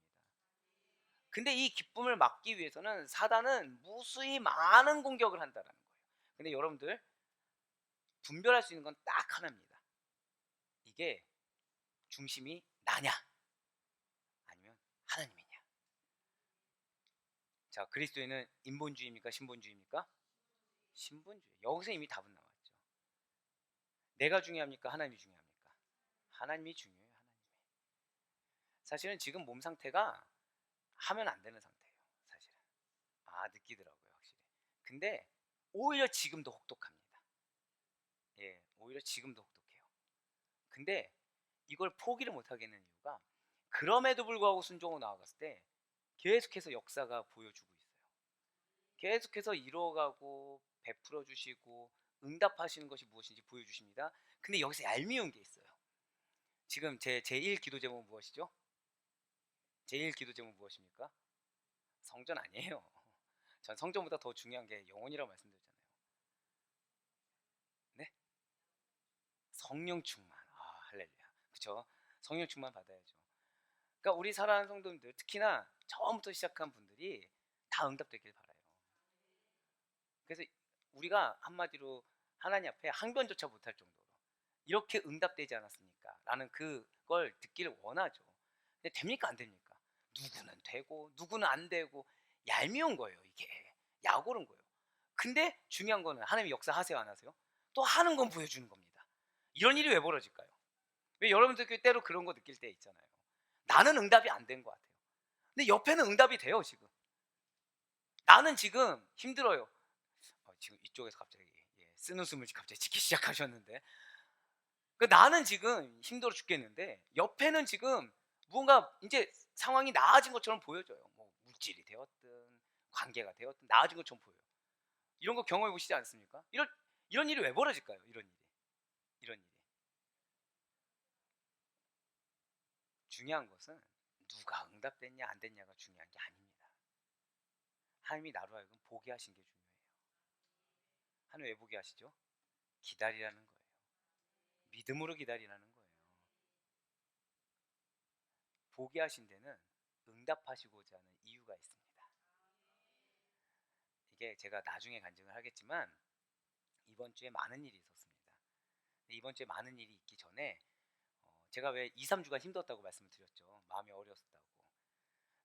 S1: 근데 이 기쁨을 막기 위해서는 사단은 무수히 많은 공격을 한다는 거예요. 근데 여러분들 분별할 수 있는 건 딱 하나입니다. 이게 중심이 나냐 아니면 하나님이냐. 자, 그리스도인은 인본주의입니까 신본주의입니까? 신본주의. 여기서 이미 답은 나왔죠. 내가 중요합니까 하나님이 중요합니까? 하나님이 중요해요. 하나님이. 사실은 지금 몸 상태가 하면 안 되는 상태예요. 사실은. 느끼더라고요 확실히. 근데 오히려 지금도 혹독합니다. 예, 오히려 지금도 혹독해요. 근데 이걸 포기를 못 하겠는 이유가, 그럼에도 불구하고 순종으로 나아갔을 때 계속해서 역사가 보여주고 있어요. 계속해서 이루어가고 베풀어 주시고 응답하시는 것이 무엇인지 보여주십니다. 근데 여기서 얄미운 게 있어요. 지금 제 제1 기도 제목은 무엇이죠? 제1 기도 제목은 무엇입니까? 성전 아니에요. 전 성전보다 더 중요한 게 영혼이라고 말씀드렸잖아요. 네? 성령 충만. 할렐루야. 그쵸? 성령 충만 받아야죠. 그러니까 우리 사랑하는 성도님들, 특히나 처음부터 시작한 분들이 다 응답되길 바라요. 그래서 우리가 한마디로 하나님 앞에 항변조차 못할 정도로 이렇게 응답되지 않았습니까? 라는 그걸 듣기를 원하죠. 근데 됩니까 안 됩니까? 누구는 되고 누구는 안 되고 얄미운 거예요. 이게 약오른 거예요. 근데 중요한 거는 하나님이 역사하세요 안 하세요? 또 하는 건 보여주는 겁니다. 이런 일이 왜 벌어질까요? 왜 여러분들 때로 그런 거 느낄 때 있잖아요. 나는 응답이 안 된 것 같아요. 근데 옆에는 응답이 돼요. 지금 나는 지금 힘들어요. 지금 이쪽에서 갑자기 쓰는 숨을 갑자기 짓기 시작하셨는데, 나는 지금 힘들어 죽겠는데 옆에는 지금 무언가 이제 상황이 나아진 것처럼 보여져요. 뭐 물질이 되었든 관계가 되었든 나아진 것처럼 보여요. 이런 거 경험해 보시지 않습니까? 이런 일이 왜 벌어질까요? 이런 일이. 중요한 것은 누가 응답됐냐 안 됐냐가 중요한 게 아닙니다. 하나님이 나로 하여금 보게 하신 게 중요해요. 하나님 왜 보게 하시죠? 기다리라는 거예요. 믿음으로 기다리라는 거예요. 보게 하신 데는 응답하시고자 하는 이유가 있습니다. 이게 제가 나중에 간증을 하겠지만 이번 주에 많은 일이 있었습니다. 이번 주에 많은 일이 있기 전에 제가 왜 2, 3주간 힘들었다고 말씀을 드렸죠. 마음이 어려웠다고.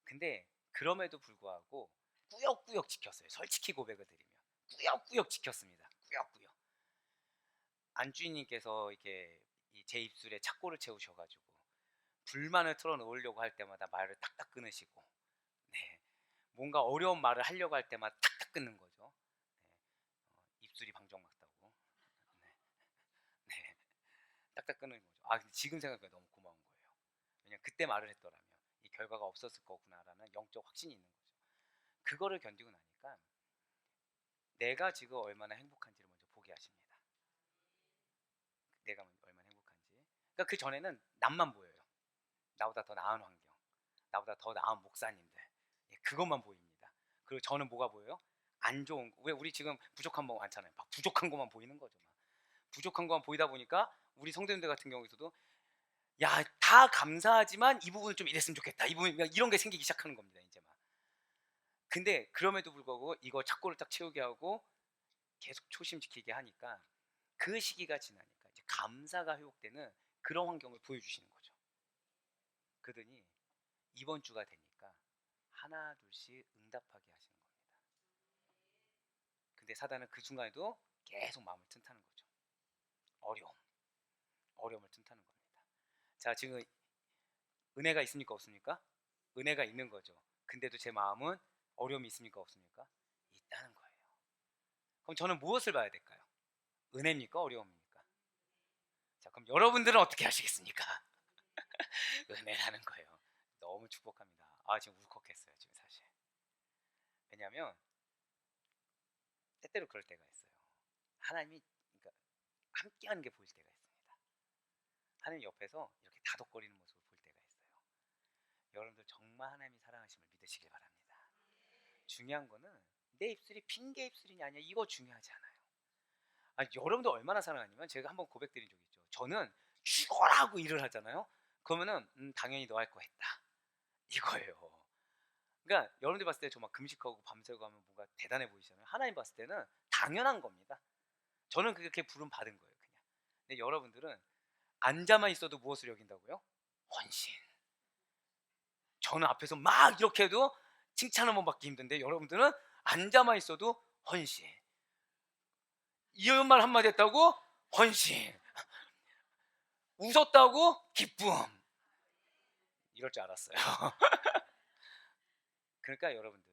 S1: 근데 그럼에도 불구하고 꾸역꾸역 지켰어요. 솔직히 고백을 드리면 꾸역꾸역 지켰습니다. 꾸역꾸역. 안주인님께서 이렇게 제 입술에 착고를 채우셔가지고 불만을 털어놓으려고 할 때마다 말을 탁탁 끊으시고, 네, 뭔가 어려운 말을 하려고 할 때마다 탁탁 끊는 거죠. 입술이 방정맞다고. 네, 네, 딱딱 끊는 거죠. 근데 지금 생각해 너무 고마운 거예요. 왜냐면 그때 말을 했더라면 이 결과가 없었을 거구나라는 영적 확신이 있는 거죠. 그거를 견디고 나니까 내가 지금 얼마나 행복한지를 먼저 보게 하십니다. 내가 얼마나 행복한지. 그러니까 그 전에는 남만 보여요. 나보다 더 나은 환경, 나보다 더 나은 목사님들, 그것만 보입니다. 그리고 저는 뭐가 보여요? 안 좋은 거. 왜 우리 지금 부족한 거 많잖아요. 막 부족한 것만 보이는 거죠. 막. 부족한 것만 보이다 보니까 우리 성도님들 같은 경우에서도 야, 다 감사하지만 이 부분은 좀 이랬으면 좋겠다. 이 부분 이런 게 생기기 시작하는 겁니다. 이제 막. 근데 그럼에도 불구하고 이거 착고를 딱 채우게 하고 계속 초심 지키게 하니까 그 시기가 지나니까 이제 감사가 회복되는 그런 환경을 보여주시는 거죠. 그러더니 이번 주가 되니까 하나 둘씩 응답하게 하시는 겁니다. 근데 사단은 그 순간에도 계속 마음을 튼타는 거죠. 어려움을 튼타는 겁니다. 자, 지금 은혜가 있습니까 없습니까? 은혜가 있는 거죠. 근데도 제 마음은 어려움이 있습니까 없습니까? 있다는 거예요. 그럼 저는 무엇을 봐야 될까요? 은혜입니까? 어려움입니까? 자, 그럼 여러분들은 어떻게 하시겠습니까? 은혜라는 거예요. 너무 축복합니다. 아, 지금 울컥했어요, 지금 사실. 왜냐하면 때때로 그럴 때가 있어요. 하나님이 그러니까 함께하는 게 보일 때가 있습니다. 하나님 옆에서 이렇게 다독거리는 모습을 볼 때가 있어요. 여러분들 정말 하나님이 사랑하심을 믿으시길 바랍니다. 중요한 거는 내 입술이 핑계 입술이냐 아니냐 이거 중요하지 않아요. 여러분들 얼마나 사랑하냐면 제가 한번 고백드린 적이 있죠. 저는 죽어라고 일을 하잖아요. 그러면은 당연히 너 할 거 했다 이거예요. 그러니까 여러분들 봤을 때 저 막 금식하고 밤새고 하면 뭔가 대단해 보이잖아요. 하나님 봤을 때는 당연한 겁니다. 저는 그렇게 부름 받은 거예요, 그냥. 근데 여러분들은 앉아만 있어도 무엇을 여긴다고요? 헌신. 저는 앞에서 막 이렇게 해도 칭찬 한번 받기 힘든데 여러분들은 앉아만 있어도 헌신. 이런 말 한마디 했다고 헌신. 웃었다고 기쁨. 이럴 줄 알았어요. 그러니까 여러분들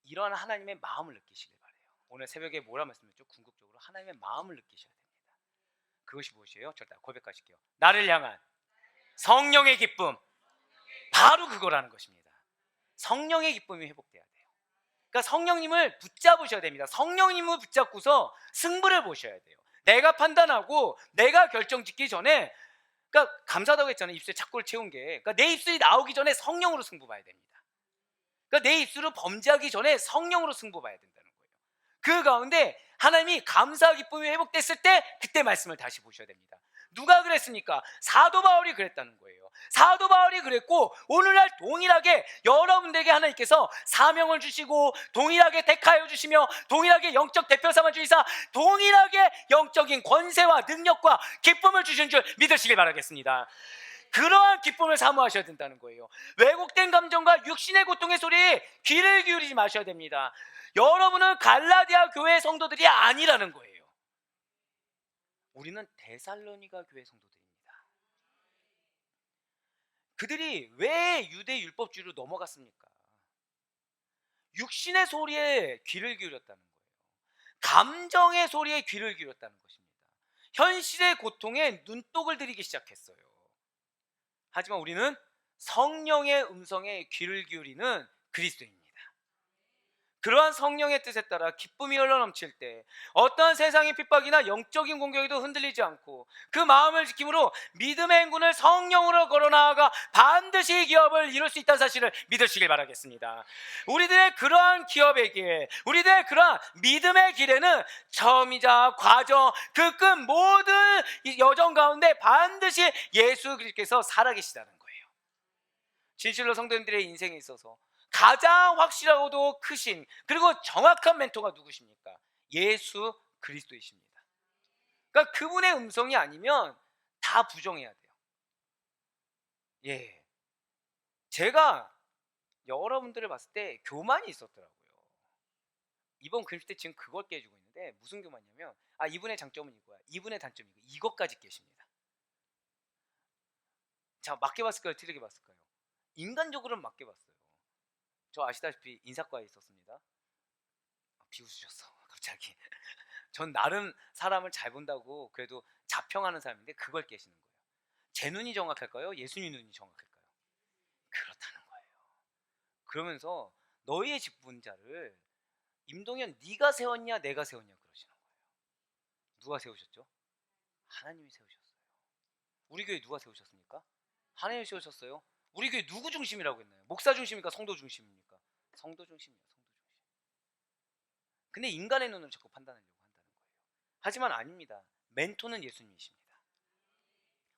S1: 이러한 하나님의 마음을 느끼시길 바래요. 오늘 새벽에 뭐라 말씀드렸죠? 궁극적으로 하나님의 마음을 느끼셔야 됩니다. 그것이 무엇이에요? 절대 고백하실게요. 나를 향한 성령의 기쁨. 바로 그거라는 것입니다. 성령의 기쁨이 회복돼야 돼요. 그러니까 성령님을 붙잡으셔야 됩니다. 성령님을 붙잡고서 승부를 보셔야 돼요. 내가 판단하고 내가 결정짓기 전에, 그러니까 감사하다고 했잖아요. 입술에 착골 채운 게. 그러니까 내 입술이 나오기 전에 성령으로 승부 봐야 됩니다. 그러니까 내 입술을 범죄하기 전에 성령으로 승부 봐야 된다는 거예요. 그 가운데 하나님이 감사 기쁨이 회복됐을 때 그때 말씀을 다시 보셔야 됩니다. 누가 그랬습니까? 사도 바울이 그랬다는 거예요. 사도 바울이 그랬고 오늘날 동일하게 여러분들에게 하나님께서 사명을 주시고 동일하게 택하여 주시며 동일하게 영적 대표 삼아 주시사 동일하게 영적인 권세와 능력과 기쁨을 주신 줄 믿으시길 바라겠습니다. 그러한 기쁨을 사모하셔야 된다는 거예요. 왜곡된 감정과 육신의 고통의 소리에 귀를 기울이지 마셔야 됩니다. 여러분은 갈라디아 교회 성도들이 아니라는 거예요. 우리는 데살로니가 교회 성도들입니다. 그들이 왜 유대 율법주의로 넘어갔습니까? 육신의 소리에 귀를 기울였다는 거예요. 감정의 소리에 귀를 기울였다는 것입니다. 현실의 고통에 눈독을 들이기 시작했어요. 하지만 우리는 성령의 음성에 귀를 기울이는 그리스도입니다. 그러한 성령의 뜻에 따라 기쁨이 흘러넘칠 때 어떠한 세상의 핍박이나 영적인 공격에도 흔들리지 않고 그 마음을 지킴으로 믿음의 행군을 성령으로 걸어나아가 반드시 기업을 이룰 수 있다는 사실을 믿으시길 바라겠습니다. 우리들의 그러한 기업의 길, 우리들의 그러한 믿음의 길에는 처음이자 과정, 그 끝 모든 여정 가운데 반드시 예수 그리스도께서 살아계시다는 거예요. 진실로 성도님들의 인생에 있어서 가장 확실하고도 크신 그리고 정확한 멘토가 누구십니까? 예수 그리스도이십니다. 그러니까 그분의 음성이 아니면 다 부정해야 돼요. 예, 제가 여러분들을 봤을 때 교만이 있었더라고요. 이번 그림 때 지금 그걸 깨주고 있는데 무슨 교만이냐면 이분의 장점은 이거야, 이분의 단점이 이것까지 깨십니다. 자, 맞게 봤을까요? 틀리게 봤을까요? 인간적으로는 맞게 봤어요. 저 아시다시피 인사과에 있었습니다. 비웃으셨어 갑자기. 전 나름 사람을 잘 본다고 그래도 자평하는 사람인데 그걸 깨시는 거예요. 제 눈이 정확할까요? 예수님 눈이 정확할까요? 그렇다는 거예요. 그러면서 너희의 직분자를 임동현 네가 세웠냐 내가 세웠냐 그러시는 거예요. 누가 세우셨죠? 하나님이 세우셨어요. 우리 교회 누가 세우셨습니까? 하나님이 세우셨어요. 우리 교회 누구 중심이라고 했나요? 목사 중심입니까? 성도 중심입니까? 성도 중심이에요. 성도 중심. 근데 인간의 눈으로 자꾸 판단하려고 한다는 거예요. 하지만 아닙니다. 멘토는 예수님이십니다.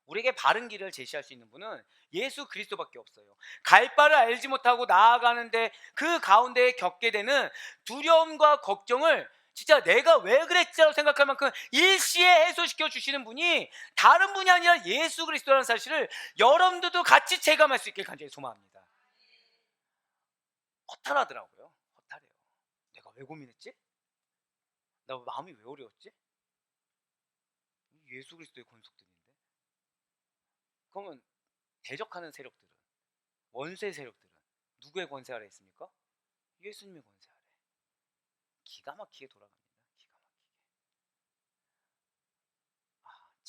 S1: 우리에게 바른 길을 제시할 수 있는 분은 예수 그리스도밖에 없어요. 갈 바를 알지 못하고 나아가는데 그 가운데 겪게 되는 두려움과 걱정을 진짜 내가 왜 그랬지라고 생각할 만큼 일시에 해소시켜 주시는 분이 다른 분이 아니라 예수 그리스도라는 사실을 여러분들도 같이 체감할 수 있길 간절히 소망합니다. 허탈하더라고요. 허탈해요. 내가 왜 고민했지? 나 마음이 왜 어려웠지? 예수 그리스도의 권속들인데. 그러면 대적하는 세력들은, 원수의 세력들은 누구의 권세 아래 있습니까? 예수님의 권세 아래. 기가 막히게 돌아갑니다. 기가 막히게.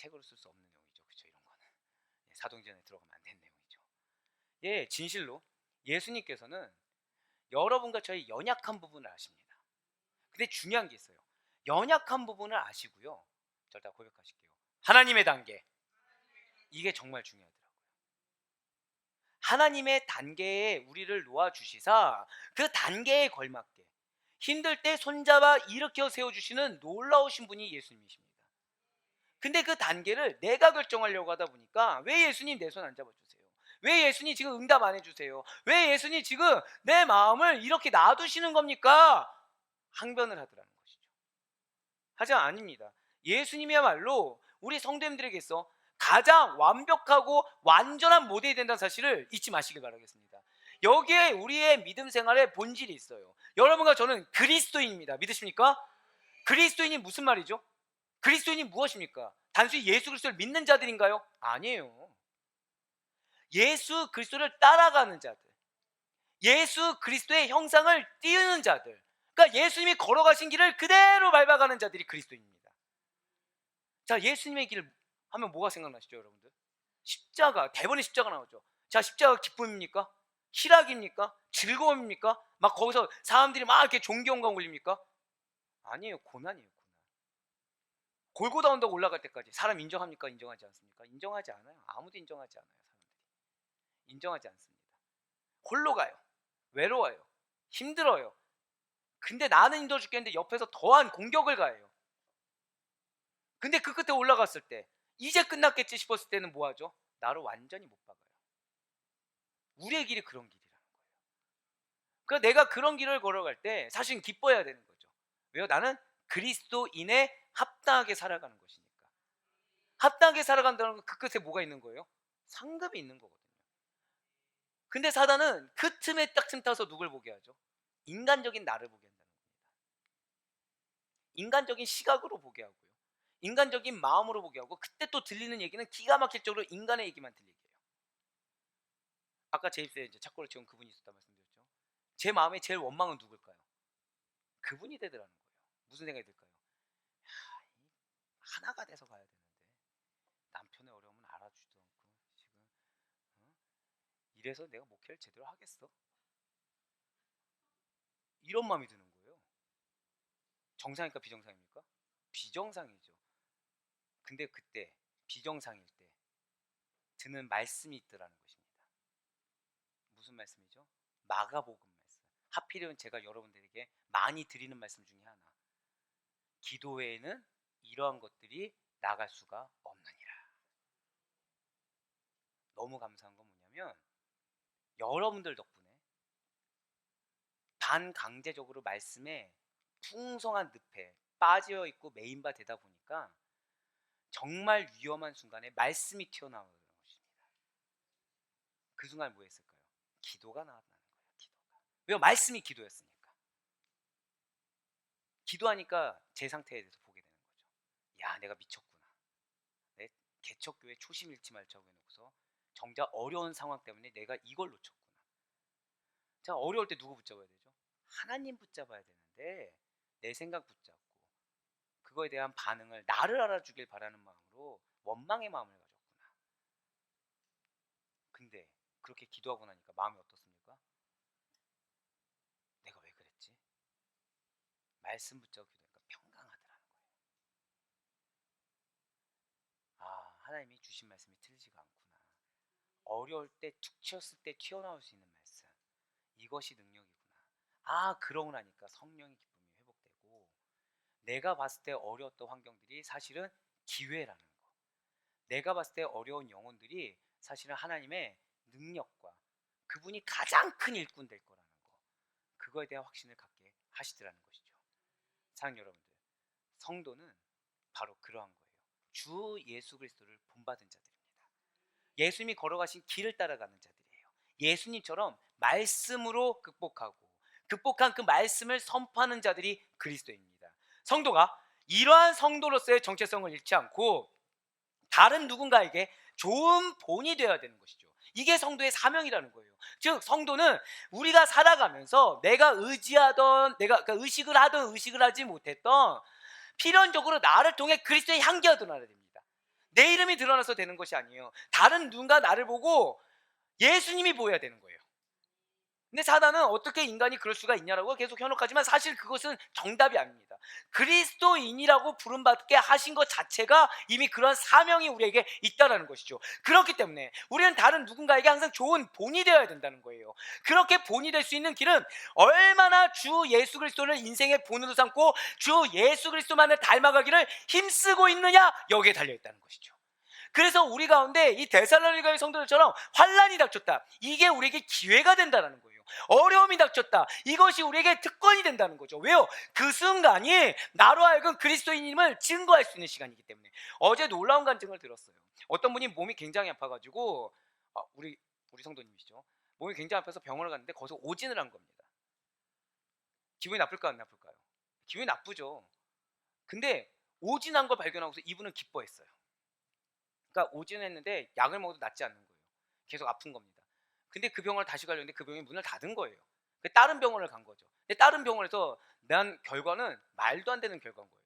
S1: 책으로 쓸 수 없는 내용이죠. 그렇죠? 이런 거는 사도행전에 들어가면 안 되는 내용이죠. 예, 진실로 예수님께서는 여러분과 저의 연약한 부분을 아십니다. 근데 중요한 게 있어요. 연약한 부분을 아시고요. 저 일단 고백하실게요. 하나님의 단계. 이게 정말 중요하더라고요. 하나님의 단계에 우리를 놓아주시사 그 단계에 걸맞게 힘들 때 손잡아 일으켜 세워주시는 놀라우신 분이 예수님이십니다. 근데 그 단계를 내가 결정하려고 하다 보니까 왜 예수님 내 손 안 잡아주세요? 왜 예수님 지금 응답 안 해주세요? 왜 예수님 지금 내 마음을 이렇게 놔두시는 겁니까? 항변을 하더라는 것이죠. 하지만 아닙니다. 예수님이야말로 우리 성도님들에게서 가장 완벽하고 완전한 모델이 된다는 사실을 잊지 마시길 바라겠습니다. 여기에 우리의 믿음 생활의 본질이 있어요. 여러분과 저는 그리스도인입니다. 믿으십니까? 그리스도인이 무슨 말이죠? 그리스도인이 무엇입니까? 단순히 예수 그리스도를 믿는 자들인가요? 아니에요. 예수 그리스도를 따라가는 자들, 예수 그리스도의 형상을 띄우는 자들, 그러니까 예수님이 걸어가신 길을 그대로 밟아가는 자들이 그리스도인입니다. 자, 예수님의 길을 하면 뭐가 생각나시죠, 여러분들? 십자가, 대본에 십자가 나오죠. 자, 십자가 기쁨입니까? 희락입니까? 즐거움입니까? 막 거기서 사람들이 막 이렇게 존경감 올립니까? 아니에요. 고난이에요. 고난. 골고다 언덕 올라갈 때까지 사람 인정합니까? 인정하지 않습니까? 인정하지 않아요. 아무도 인정하지 않아요. 사람들이 인정하지 않습니다. 홀로 가요. 외로워요. 힘들어요. 근데 나는 힘들어 죽겠는데 옆에서 더한 공격을 가해요. 근데 그 끝에 올라갔을 때 이제 끝났겠지 싶었을 때는 뭐 하죠? 나를 완전히 못 박아요. 우리의 길이 그런 길이라는 거예요. 그러니까 내가 그런 길을 걸어갈 때 사실은 기뻐해야 되는 거죠. 왜요? 나는 그리스도인에 합당하게 살아가는 것이니까. 합당하게 살아간다는 건 그 끝에 뭐가 있는 거예요? 상급이 있는 거거든요. 근데 사단은 그 틈에 딱 틈 타서 누굴 보게 하죠? 인간적인 나를 보게 한다는 겁니다. 인간적인 시각으로 보게 하고요. 인간적인 마음으로 보게 하고, 그때 또 들리는 얘기는 기가 막힐 정도로 인간의 얘기만 들리게 해요. 아까 제 입술에 이제 착고를 채운 그분이 있었다 말씀드렸죠. 제 마음에 제일 원망은 누굴까요? 그분이 되더라는 거예요. 무슨 생각이 들까요? 하나가 돼서 가야 되는데 남편의 어려움은 알아주지도 않고 지금 이래서 내가 목회를 제대로 하겠어? 이런 마음이 드는 거예요. 정상입니까? 비정상입니까? 비정상이죠. 근데 그때 비정상일 때 드는 말씀이 있더라는 것입니다. 무슨 말씀이죠? 마가복음 말씀. 하필이면 제가 여러분들에게 많이 드리는 말씀 중에 하나. 기도 외에는 이러한 것들이 나갈 수가 없느니라. 너무 감사한 건 뭐냐면 여러분들 덕분에 반강제적으로 말씀에 풍성한 늪에 빠져 있고 메인바 되다 보니까 정말 위험한 순간에 말씀이 튀어나오는 것입니다. 그 순간 뭐 했을까요? 기도가 나왔다는 거예요. 기도가. 왜요? 말씀이 기도였으니까. 기도하니까 제 상태에 대해서 보게 되는 거죠. 야, 내가 미쳤구나. 내 개척교회 초심 잃지 말자고 해놓고서 정작 어려운 상황 때문에 내가 이걸 놓쳤구나. 자, 어려울 때 누구 붙잡아야 되죠? 하나님 붙잡아야 되는데 내 생각 붙잡고 그거에 대한 반응을 나를 알아주길 바라는 마음으로 원망의 마음을 가졌구나. 근데 그렇게 기도하고 나니까 마음이 어떻습니까? 내가 왜 그랬지? 말씀 붙잡고 기도하니까 평강하더라는 거예요. 아, 하나님이 주신 말씀이 틀리지가 않구나. 어려울 때 툭 치었을 때 튀어나올 수 있는 말씀, 이것이 능력이구나. 아, 그러고 나니까 성령의 기쁨이 회복되고 내가 봤을 때 어려웠던 환경들이 사실은 기회라는 거, 내가 봤을 때 어려운 영혼들이 사실은 하나님의 능력과 그분이 가장 큰 일꾼 될 거라는 거, 그거에 대한 확신을 갖게 하시더라는 것이죠. 사랑하는 여러분들, 성도는 바로 그러한 거예요. 주 예수 그리스도를 본받은 자들입니다. 예수님이 걸어가신 길을 따라가는 자들이에요. 예수님처럼 말씀으로 극복한 그 말씀을 선포하는 자들이 그리스도입니다. 성도가 이러한 성도로서의 정체성을 잃지 않고 다른 누군가에게 좋은 본이 되어야 되는 것이죠. 이게 성도의 사명이라는 거예요. 즉 성도는 우리가 살아가면서 내가 의지하던, 내가 의식을 하던 의식을 하지 못했던 필연적으로 나를 통해 그리스도의 향기가 드러나야 됩니다. 내 이름이 드러나서 되는 것이 아니에요. 다른 누군가 나를 보고 예수님이 보여야 되는 거예요. 근데 사단은 어떻게 인간이 그럴 수가 있냐라고 계속 현혹하지만 사실 그것은 정답이 아닙니다. 그리스도인이라고 부름받게 하신 것 자체가 이미 그런 사명이 우리에게 있다는 것이죠. 그렇기 때문에 우리는 다른 누군가에게 항상 좋은 본이 되어야 된다는 거예요. 그렇게 본이 될 수 있는 길은 얼마나 주 예수 그리스도를 인생의 본으로 삼고 주 예수 그리스도만을 닮아가기를 힘쓰고 있느냐, 여기에 달려있다는 것이죠. 그래서 우리 가운데 이 데살로니가의 성도들처럼 환난이 닥쳤다, 이게 우리에게 기회가 된다는 거예요. 어려움이 닥쳤다, 이것이 우리에게 특권이 된다는 거죠. 왜요? 그 순간이 나로 하여금 그리스도인임을 증거할 수 있는 시간이기 때문에. 어제 놀라운 간증을 들었어요. 어떤 분이 몸이 굉장히 아파가지고 우리 성도님이시죠. 몸이 굉장히 아파서 병원을 갔는데 거기서 오진을 한 겁니다. 기분이 나쁠까 안 나쁠까요? 기분이 나쁘죠. 근데 오진한 걸 발견하고서 이분은 기뻐했어요. 그러니까 오진했는데 약을 먹어도 낫지 않는 거예요. 계속 아픈 겁니다. 근데 그 병원을 다시 가려는데 그 병원이 문을 닫은 거예요. 다른 병원을 간 거죠. 근데 다른 병원에서 난 결과는 말도 안 되는 결과인 거예요.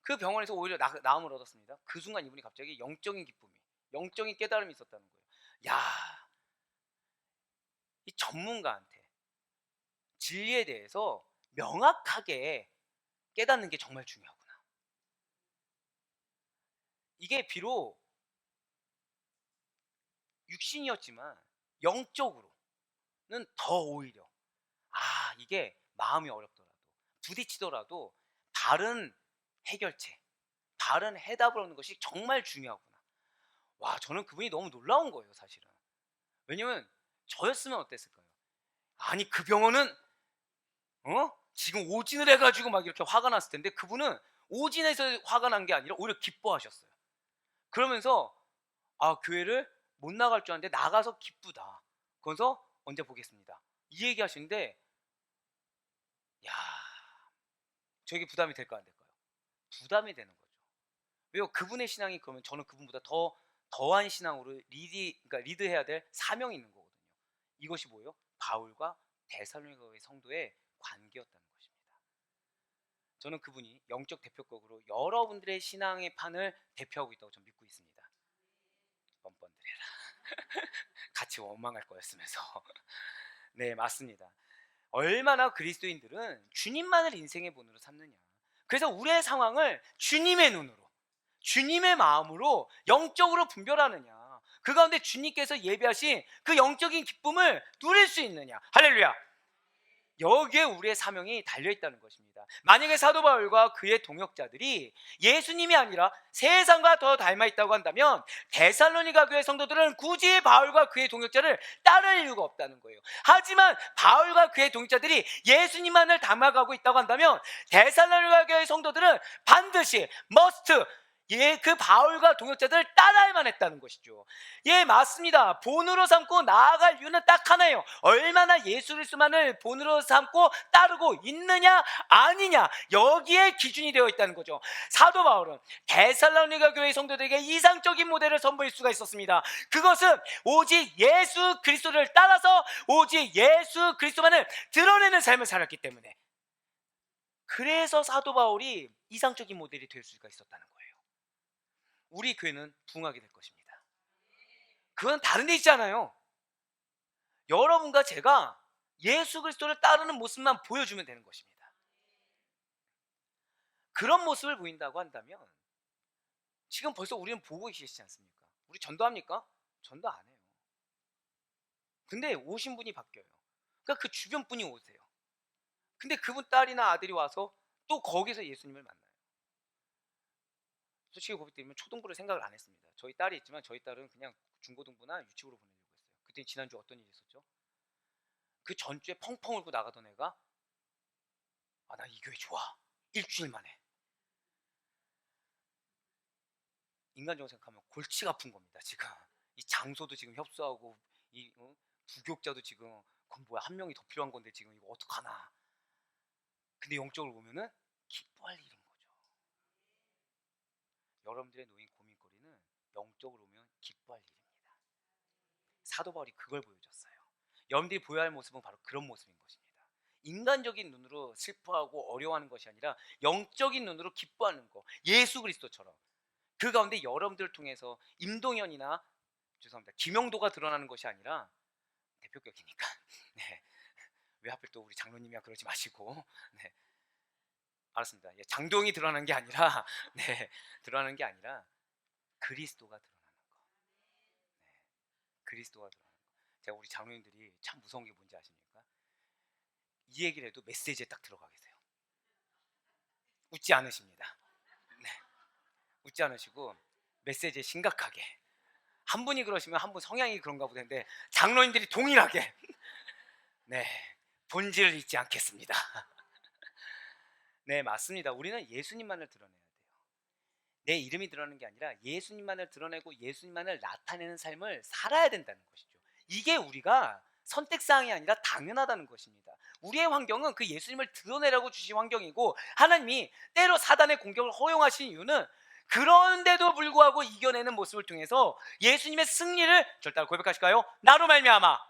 S1: 그 병원에서 오히려 나음을 얻었습니다. 그 순간 이분이 갑자기 영적인 기쁨이, 영적인 깨달음이 있었다는 거예요. 야, 이 전문가한테 진리에 대해서 명확하게 깨닫는 게 정말 중요하구나. 이게 비록 육신이었지만 영적으로는 더 오히려 이게 마음이 어렵더라도 부딪히더라도 바른 해결책, 바른 해답을 얻는 것이 정말 중요하구나. 와, 저는 그분이 너무 놀라운 거예요, 사실은. 왜냐면 저였으면 어땠을까요? 아니, 그 병원은 지금 오진을 해가지고 막 이렇게 화가 났을 텐데 그분은 오진해서 화가 난 게 아니라 오히려 기뻐하셨어요. 그러면서 교회를 못 나갈 줄 알았는데 나가서 기쁘다. 그래서 언제 보겠습니다, 이 얘기 하시는데, 야, 저에게 부담이 될까 안 될까요? 부담이 되는 거죠. 왜요? 그분의 신앙이 그러면 저는 그분보다 더한 신앙으로 그러니까 리드해야 될 사명이 있는 거거든요. 이것이 뭐예요? 바울과 데살로니가의 성도의 관계였다는 것입니다. 저는 그분이 영적 대표격으로 여러분들의 신앙의 판을 대표하고 있다고 저는 믿고 있습니다. 뻔뻔들해라. 같이 원망할 거였으면서. 네, 맞습니다. 얼마나 그리스도인들은 주님만을 인생의 본으로 삼느냐. 그래서 우리의 상황을 주님의 눈으로, 주님의 마음으로 영적으로 분별하느냐. 그 가운데 주님께서 예비하신 그 영적인 기쁨을 누릴 수 있느냐. 할렐루야. 여기에 우리의 사명이 달려있다는 것입니다. 만약에 사도 바울과 그의 동역자들이 예수님이 아니라 세상과 더 닮아있다고 한다면 데살로니가 교회 성도들은 굳이 바울과 그의 동역자를 따를 이유가 없다는 거예요. 하지만 바울과 그의 동역자들이 예수님만을 닮아가고 있다고 한다면 데살로니가 교회 성도들은 반드시 must, 그 바울과 동역자들을 따라야만 했다는 것이죠. 맞습니다. 본으로 삼고 나아갈 이유는 딱 하나예요. 얼마나 예수 그리스도만을 본으로 삼고 따르고 있느냐 아니냐, 여기에 기준이 되어 있다는 거죠. 사도 바울은 데살로니가 교회 성도들에게 이상적인 모델을 선보일 수가 있었습니다. 그것은 오직 예수 그리스도를 따라서 오직 예수 그리스도만을 드러내는 삶을 살았기 때문에, 그래서 사도 바울이 이상적인 모델이 될 수가 있었다는 거예요. 우리 교회는 부흥하게 될 것입니다. 그건 다른 데 있잖아요. 여러분과 제가 예수 그리스도를 따르는 모습만 보여주면 되는 것입니다. 그런 모습을 보인다고 한다면 지금 벌써 우리는 보고 계시지 않습니까? 우리 전도합니까? 전도 안 해요. 근데 오신 분이 바뀌어요. 그러니까 그 주변 분이 오세요. 근데 그분 딸이나 아들이 와서 또 거기서 예수님을 만나요. 솔직히 고백드리면 초등부를 생각을 안 했습니다. 저희 딸이 있지만 저희 딸은 그냥 중고등부나 유치부로 보내려고 했어요. 그때 지난주 어떤 일이 있었죠? 그 전주에 펑펑 울고 나가던 애가 나 이 교회 좋아. 일주일 만에. 인간적으로 생각하면 골치가 아픈 겁니다. 지금 이 장소도 지금 협소하고 이 부교육자도 지금 그럼 뭐야, 한 명이 더 필요한 건데 지금 이거 어떡하나. 근데 영적으로 보면은 기뻐할 일인 거죠. 여러분들의 놓인 고민거리는 영적으로 보면 기뻐할 일입니다. 사도 바울이 그걸 보여줬어요. 여러분들이 보여야 할 모습은 바로 그런 모습인 것입니다. 인간적인 눈으로 슬퍼하고 어려워하는 것이 아니라 영적인 눈으로 기뻐하는 거, 예수 그리스도처럼. 그 가운데 여러분들을 통해서 임동현이나 죄송합니다, 김영도가 드러나는 것이 아니라 대표격이니까 네. 왜 하필 또 우리 장로님이야 그러지 마시고 네. 알았습니다. 예, 장동이 드러나는 게 아니라 네, 드러나는 게 아니라 그리스도가 드러나는 거. 네, 그리스도가 드러나는 거. 제가 우리 장로님들이 참 무서운 게 뭔지 아십니까? 이 얘기를 해도 메시지에 딱 들어가 계세요. 웃지 않으십니다. 네, 웃지 않으시고 메시지에 심각하게. 한 분이 그러시면 한 분 성향이 그런가 보다 했는데 장로님들이 동일하게 네, 본질을 잊지 않겠습니다. 네, 맞습니다. 우리는 예수님만을 드러내야 돼요. 내 이름이 드러나는 게 아니라 예수님만을 드러내고 예수님만을 나타내는 삶을 살아야 된다는 것이죠. 이게 우리가 선택사항이 아니라 당연하다는 것입니다. 우리의 환경은 그 예수님을 드러내라고 주신 환경이고, 하나님이 때로 사단의 공격을 허용하신 이유는 그런데도 불구하고 이겨내는 모습을 통해서 예수님의 승리를 절대 고백하실까요? 나로 말미암아.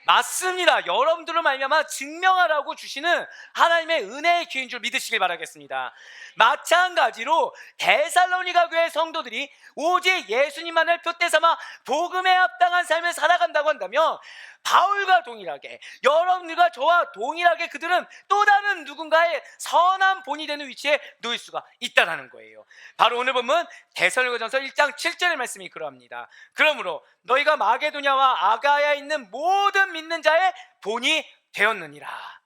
S1: 맞습니다. 여러분들로 말미암아 증명하라고 주시는 하나님의 은혜의 기회인 줄 믿으시길 바라겠습니다. 마찬가지로 데살로니가 교회 성도들이 오직 예수님만을 표대 삼아 복음에 합당한 삶을 살아간다고 한다면, 바울과 동일하게, 여러분들과 저와 동일하게 그들은 또 다른 누군가의 선한 본이 되는 위치에 놓일 수가 있다는 거예요. 바로 오늘 본문 데살로니가전서 1장 7절의 말씀이 그러합니다. 그러므로 너희가 마게도냐와 아가야에 있는 모든 믿는 자의 본이 되었느니라.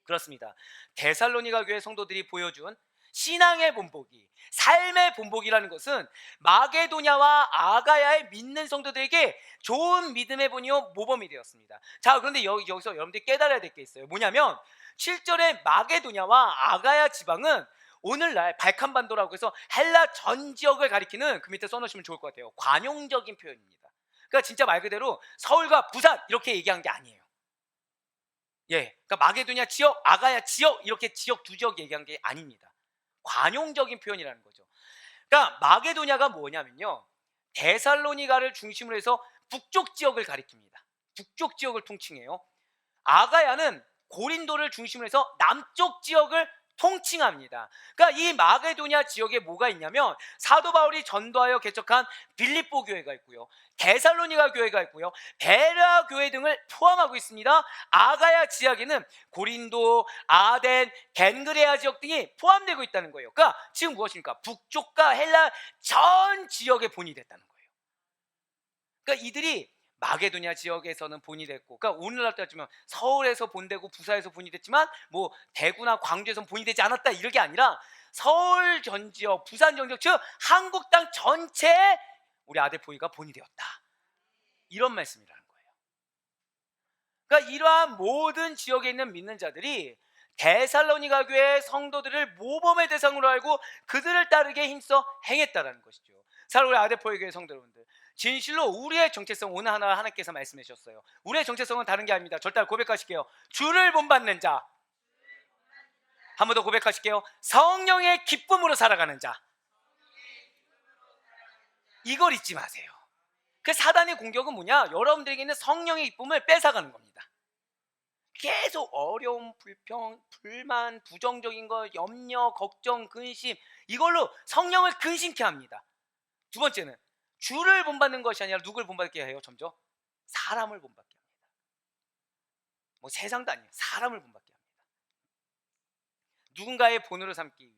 S1: 그렇습니다. 데살로니가 교회 성도들이 보여준 신앙의 본보기, 삶의 본보기라는 것은 마게도냐와 아가야의 믿는 성도들에게 좋은 믿음의 본이요 모범이 되었습니다. 자, 그런데 여기서 여러분들이 깨달아야 될 게 있어요. 뭐냐면 7절에 마게도냐와 아가야 지방은 오늘날 발칸반도라고 해서 헬라 전 지역을 가리키는, 그 밑에 써놓으시면 좋을 것 같아요, 관용적인 표현입니다. 그러니까 진짜 말 그대로 서울과 부산 이렇게 얘기한 게 아니에요. 예, 그러니까 마게도냐 지역, 아가야 지역, 이렇게 지역 두 지역 얘기한 게 아닙니다. 관용적인 표현이라는 거죠. 그러니까 마게도냐가 뭐냐면요, 데살로니가를 중심으로 해서 북쪽 지역을 가리킵니다. 북쪽 지역을 통칭해요. 아가야는 고린도를 중심으로 해서 남쪽 지역을 통칭합니다. 그러니까 이 마게도냐 지역에 뭐가 있냐면 사도 바울이 전도하여 개척한 빌립보 교회가 있고요, 데살로니가 교회가 있고요, 베레아 교회 등을 포함하고 있습니다. 아가야 지역에는 고린도, 아덴, 겐그레아 지역 등이 포함되고 있다는 거예요. 그러니까 지금 무엇입니까? 북쪽과 헬라 전 지역의 본이 됐다는 거예요. 그러니까 이들이 마게도냐 지역에서는 본이 됐고, 그러니까 오늘날 따지면 서울에서 본되고 부사에서 본이 됐지만 뭐 대구나 광주에서는 본이 되지 않았다, 이런 게 아니라 서울 전 지역, 부산 전 지역, 즉 한국 땅 전체에 우리 아델포이가 본이 되었다, 이런 말씀이라는 거예요. 그러니까 이러한 모든 지역에 있는 믿는 자들이 데살로니가 교회 성도들을 모범의 대상으로 알고 그들을 따르게 힘써 행했다라는 것이죠. 사실 우리 아델포이 교회 성도 여러분들, 진실로 우리의 정체성 오늘 하나님께서 말씀해 주셨어요. 우리의 정체성은 다른 게 아닙니다. 절대 고백하실게요. 주를 본받는 자. 한 번 더 고백하실게요. 성령의 기쁨으로 살아가는 자. 이걸 잊지 마세요. 그 사단의 공격은 뭐냐? 여러분들에게 있는 성령의 기쁨을 뺏어가는 겁니다. 계속 어려움, 불평, 불만, 부정적인 거, 염려, 걱정, 근심, 이걸로 성령을 근심케 합니다. 두 번째는 주를 본받는 것이 아니라 누굴 본받게 해요? 점점 사람을 본받게 합니다. 뭐 세상도 아니에요. 사람을 본받게 합니다. 누군가의 본으로 삼기 위해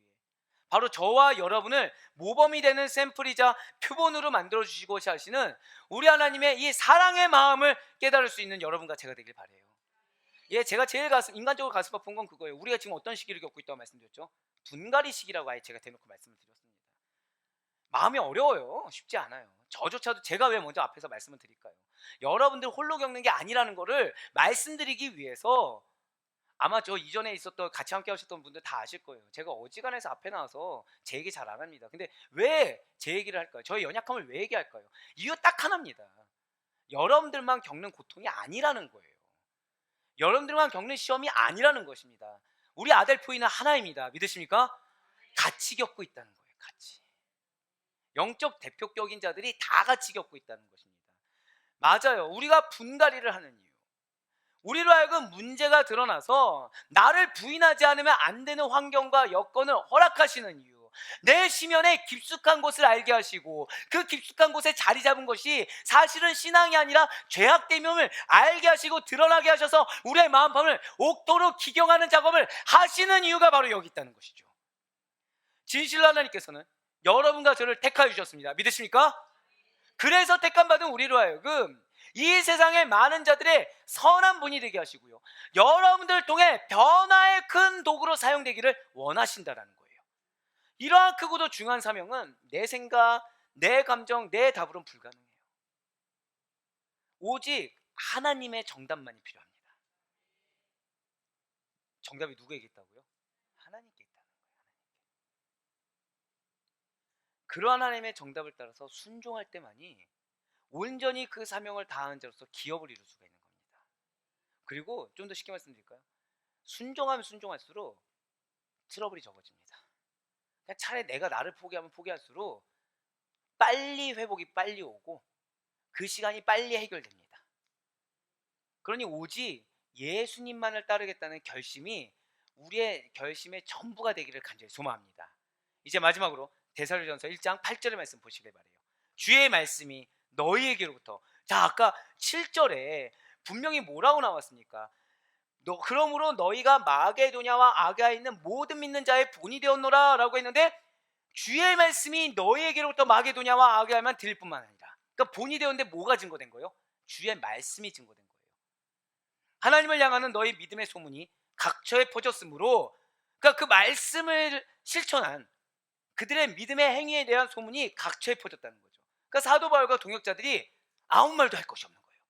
S1: 바로 저와 여러분을 모범이 되는 샘플이자 표본으로 만들어 주시고자 하시는 우리 하나님의 이 사랑의 마음을 깨달을 수 있는 여러분과 제가 되길 바라요. 예, 제가 제일 인간적으로 가슴 아픈 건 그거예요. 우리가 지금 어떤 시기를 겪고 있다고 말씀드렸죠? 분갈이 시기라고 아예 제가 대놓고 말씀을 드렸습니다. 마음이 어려워요. 쉽지 않아요. 저조차도 제가 왜 먼저 앞에서 말씀을 드릴까요? 여러분들 홀로 겪는 게 아니라는 거를 말씀드리기 위해서, 아마 저 이전에 있었던 같이 함께 하셨던 분들 다 아실 거예요. 제가 어지간해서 앞에 나와서 제 얘기 잘 안 합니다. 근데 왜 제 얘기를 할까요? 저의 연약함을 왜 얘기할까요? 이유 딱 하나입니다. 여러분들만 겪는 고통이 아니라는 거예요. 여러분들만 겪는 시험이 아니라는 것입니다. 우리 아델포이는 하나입니다. 믿으십니까? 같이 겪고 있다는 거예요. 같이. 영적 대표격인 자들이 다 같이 겪고 있다는 것입니다. 맞아요. 우리가 분갈이를 하는 이유, 우리로 하여금 문제가 드러나서 나를 부인하지 않으면 안 되는 환경과 여건을 허락하시는 이유, 내 심연에 깊숙한 곳을 알게 하시고 그 깊숙한 곳에 자리 잡은 것이 사실은 신앙이 아니라 죄악됨을 알게 하시고 드러나게 하셔서 우리의 마음을 옥토로 기경하는 작업을 하시는 이유가 바로 여기 있다는 것이죠. 진실로 하나님께서는 여러분과 저를 택하여 주셨습니다. 믿으십니까? 그래서 택함받은 우리로 하여금 이 세상의 많은 자들의 선한 분이 되게 하시고요, 여러분들 통해 변화의 큰 도구로 사용되기를 원하신다라는 거예요. 이러한 크고도 중요한 사명은 내 생각, 내 감정, 내 답으로는 불가능해요. 오직 하나님의 정답만이 필요합니다. 정답이 누구에게 있다고요? 하나님께 있다는 거예요. 그러한 하나님의 정답을 따라서 순종할 때만이 온전히 그 사명을 다하는 자로서 기업을 이룰 수가 있는 겁니다. 그리고 좀 더 쉽게 말씀드릴까요? 순종하면 순종할수록 트러블이 적어집니다. 그냥 차라리 내가 나를 포기하면 포기할수록 빨리 회복이 빨리 오고 그 시간이 빨리 해결됩니다. 그러니 오직 예수님만을 따르겠다는 결심이 우리의 결심의 전부가 되기를 간절히 소망합니다. 이제 마지막으로 데살로니가전서 1장 8절의 말씀 보시길 바래요. 주의 말씀이 너희에게로부터, 자, 아까 7절에 분명히 뭐라고 나왔습니까? 그러므로 너희가 마게도냐와 아가야에 있는 모든 믿는 자의 본이 되었노라 라고 했는데, 주의 말씀이 너희에게로부터 마게도냐와 아가야만 들릴 뿐만 아니라, 그러니까 본이 되었는데 뭐가 증거된 거예요? 주의 말씀이 증거된 거예요. 하나님을 향하는 너희 믿음의 소문이 각처에 퍼졌으므로, 그러니까 그 말씀을 실천한 그들의 믿음의 행위에 대한 소문이 각처에 퍼졌다는 거죠. 그러니까 사도 바울과 동역자들이 아무 말도 할 것이 없는 거예요.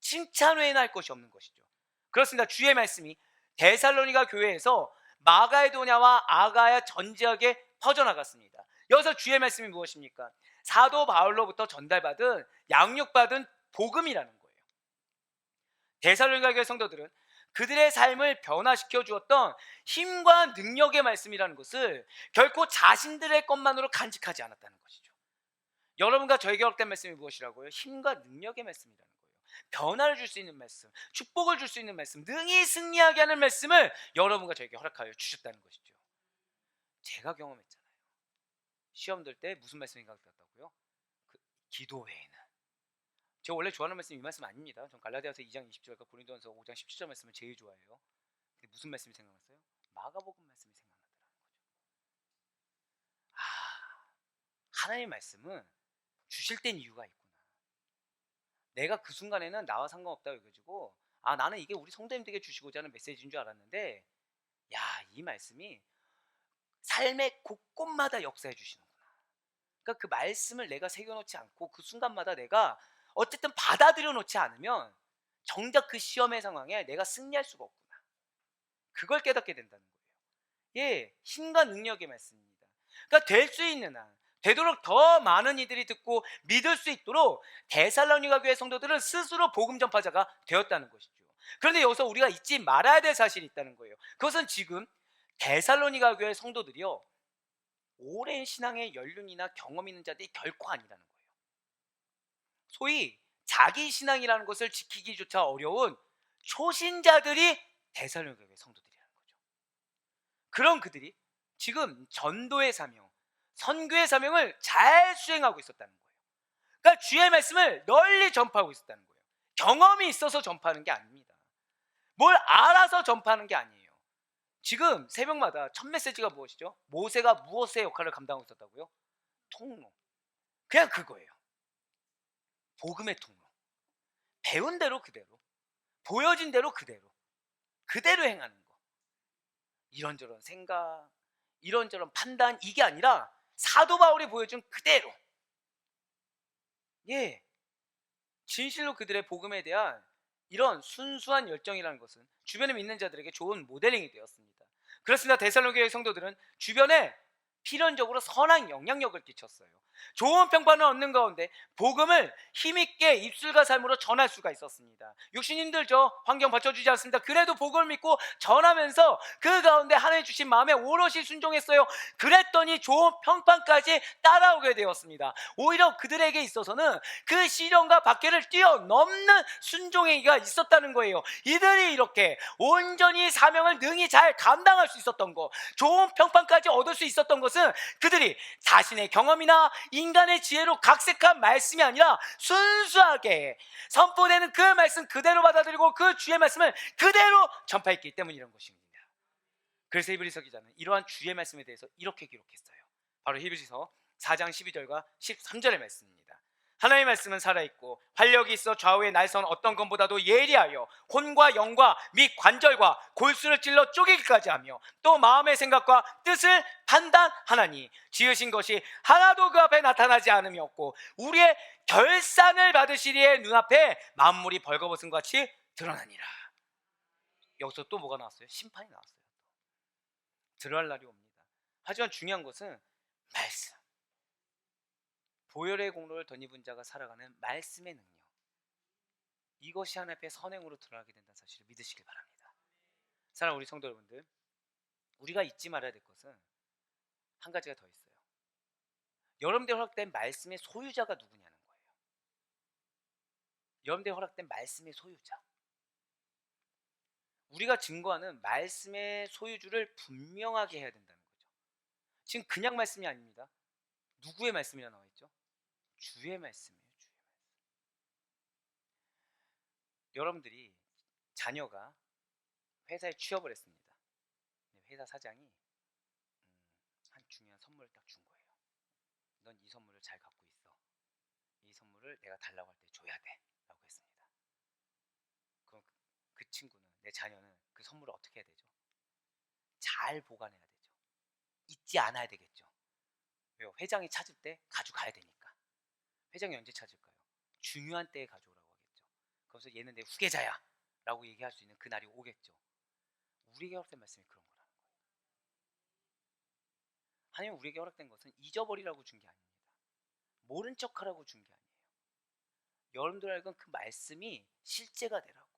S1: 칭찬 외에는 할 것이 없는 것이죠. 그렇습니다. 주의 말씀이 데살로니가 교회에서 마가도냐와 아가야 전지역에 퍼져나갔습니다. 여기서 주의 말씀이 무엇입니까? 사도 바울로부터 전달받은, 양육받은 복음이라는 거예요. 데살로니가 교회 성도들은 그들의 삶을 변화시켜 주었던 힘과 능력의 말씀이라는 것을 결코 자신들의 것만으로 간직하지 않았다는 것이죠. 여러분과 저에게 허락된 말씀이 무엇이라고요? 힘과 능력의 말씀이라는 거예요. 변화를 줄 수 있는 말씀, 축복을 줄 수 있는 말씀, 능히 승리하게 하는 말씀을 여러분과 저에게 허락하여 주셨다는 것이죠. 제가 경험했잖아요. 시험 들 때 무슨 말씀이 생각났다고요? 기도 외에는. 제가 원래 좋아하는 말씀이 이 말씀 아닙니다. 전 갈라디아서 2장 20절과 고린도전서 5장 17절 말씀을 제일 좋아해요. 근데 무슨 말씀이 생각났어요? 마가복음 말씀이 생각났더라는 거죠. 하나님의 말씀은 주실 땐 이유가 있구나. 내가 그 순간에는 나와 상관없다고 여겨지고, 나는 이게 우리 성도님들에게 주시고자 하는 메시지인 줄 알았는데, 이 말씀이 삶의 곳곳마다 역사해 주시는구나. 그러니까 그 말씀을 내가 새겨놓지 않고 그 순간마다 내가 어쨌든 받아들여 놓지 않으면 정작 그 시험의 상황에 내가 승리할 수가 없구나. 그걸 깨닫게 된다는 거예요. 힘과 능력의 말씀입니다. 그러니까 될 수 있는 한, 되도록 더 많은 이들이 듣고 믿을 수 있도록 데살로니가 교회 성도들은 스스로 복음 전파자가 되었다는 것이죠. 그런데 여기서 우리가 잊지 말아야 될 사실이 있다는 거예요. 그것은 지금 데살로니가 교회 성도들이요, 오랜 신앙의 연륜이나 경험 있는 자들이 결코 아니라는 거예요. 소위 자기 신앙이라는 것을 지키기조차 어려운 초신자들이 데살로니가 교회 성도들이라는 거죠. 그런 그들이 지금 전도의 사명, 선교의 사명을 잘 수행하고 있었다는 거예요. 그러니까 주의 말씀을 널리 전파하고 있었다는 거예요. 경험이 있어서 전파하는 게 아닙니다. 뭘 알아서 전파하는 게 아니에요. 지금 새벽마다 첫 메시지가 무엇이죠? 모세가 무엇의 역할을 감당하고 있었다고요? 통로. 그냥 그거예요. 복음의 통로. 배운 대로 그대로, 보여진 대로 그대로 행하는 거. 이런저런 생각, 이런저런 판단, 이게 아니라 사도 바울이 보여준 그대로, 진실로 그들의 복음에 대한 이런 순수한 열정이라는 것은 주변에 믿는 자들에게 좋은 모델링이 되었습니다. 그렇습니다. 데살로니가 성도들은 주변에 필연적으로 선한 영향력을 끼쳤어요. 좋은 평판을 얻는 가운데 복음을 힘있게 입술과 삶으로 전할 수가 있었습니다. 육신 힘들죠. 환경 받쳐주지 않습니다. 그래도 복음을 믿고 전하면서 그 가운데 하나님 주신 마음에 오롯이 순종했어요. 그랬더니 좋은 평판까지 따라오게 되었습니다. 오히려 그들에게 있어서는 그 시련과 박해를 뛰어넘는 순종행위가 있었다는 거예요. 이들이 이렇게 온전히 사명을 능히 잘 감당할 수 있었던 것, 좋은 평판까지 얻을 수 있었던 것은 것은 그들이 자신의 경험이나 인간의 지혜로 각색한 말씀이 아니라 순수하게 선포되는 그 말씀 그대로 받아들이고 그 주의 말씀을 그대로 전파했기 때문이라는 것입니다. 그래서 히브리서 기자는 이러한 주의 말씀에 대해서 이렇게 기록했어요. 바로 히브리서 4장 12절과 13절의 말씀입니다. 하나님의 말씀은 살아있고 활력이 있어 좌우의 날선 어떤 것보다도 예리하여 혼과 영과 및 관절과 골수를 찔러 쪼개기까지 하며 또 마음의 생각과 뜻을 판단하나니 지으신 것이 하나도 그 앞에 나타나지 않음이 없고 우리의 결산을 받으시리에 눈앞에 만물이 벌거벗은 것 같이 드러나니라. 여기서 또 뭐가 나왔어요? 심판이 나왔어요. 드러날 날이 옵니다. 하지만 중요한 것은 말씀, 보혈의 공로를 덧입은 자가 살아가는 말씀의 능력, 이것이 하나님 앞에 선행으로 드러나게 된다는 사실을 믿으시길 바랍니다. 사랑하는 우리 성도 여러분들, 우리가 잊지 말아야 될 것은 한 가지가 더 있어요. 여러분들 허락된 말씀의 소유자가 누구냐는 거예요. 여러분들 허락된 말씀의 소유자, 우리가 증거하는 말씀의 소유주를 분명하게 해야 된다는 거죠. 지금 그냥 말씀이 아닙니다. 누구의 말씀이라 나와 있죠? 주의 말씀이에요. 주의 말씀. 여러분들이 자녀가 회사에 취업을 했습니다. 회사 사장이 한 중요한 선물을 딱 준 거예요. 넌 이 선물을 잘 갖고 있어. 이 선물을 내가 달라고 할 때 줘야 돼 라고 했습니다. 그럼 그 친구는, 내 자녀는 그 선물을 어떻게 해야 되죠? 잘 보관해야 되죠. 잊지 않아야 되겠죠. 왜요? 회장이 찾을 때 가져가야 되니까. 회장이 언제 찾을까요? 중요한 때에 가져오라고 하겠죠. 그래서 얘는 내 후계자야 라고 얘기할 수 있는 그날이 오겠죠. 우리에게 허락된 말씀이 그런 거라는 거예요. 하나님 우리에게 허락된 것은 잊어버리라고 준 게 아닙니다. 모른 척하라고 준 게 아니에요. 여러분들 하여금 그 말씀이 실제가 되라고,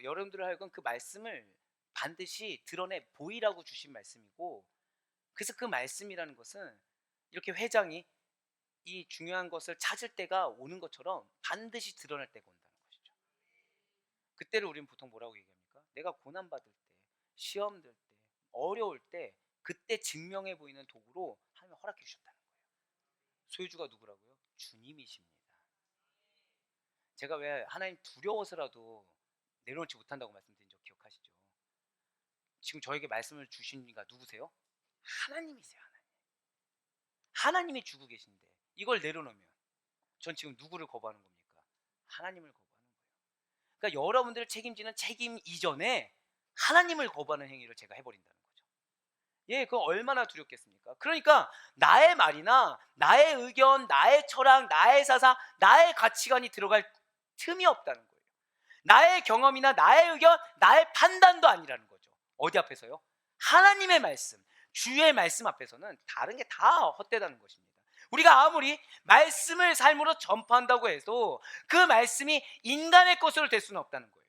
S1: 여러분들 하여금 그 말씀을 반드시 드러내 보이라고 주신 말씀이고, 그래서 그 말씀이라는 것은 이렇게 회장이 이 중요한 것을 찾을 때가 오는 것처럼 반드시 드러날 때가 온다는 것이죠. 그때를 우리는 보통 뭐라고 얘기합니까? 내가 고난받을 때, 시험 들 때, 어려울 때, 그때 증명해 보이는 도구로 하나님이 허락해 주셨다는 거예요. 소유주가 누구라고요? 주님이십니다. 제가 왜 하나님 두려워서라도 내려놓지 못한다고 말씀드린 적 기억하시죠? 지금 저에게 말씀을 주신 이가 누구세요? 하나님이세요. 하나님이 주고 계신데 이걸 내려놓으면 전 지금 누구를 거부하는 겁니까? 하나님을 거부하는 거예요. 그러니까 여러분들을 책임지는 책임 이전에 하나님을 거부하는 행위를 제가 해버린다는 거죠. 예, 그건 얼마나 두렵겠습니까? 그러니까 나의 말이나 나의 의견, 나의 철학, 나의 사상, 나의 가치관이 들어갈 틈이 없다는 거예요. 나의 경험이나 나의 의견, 나의 판단도 아니라는 거죠. 어디 앞에서요? 하나님의 말씀, 주의 말씀 앞에서는 다른 게 다 헛되다는 것입니다. 우리가 아무리 말씀을 삶으로 전파한다고 해도 그 말씀이 인간의 것으로 될 수는 없다는 거예요.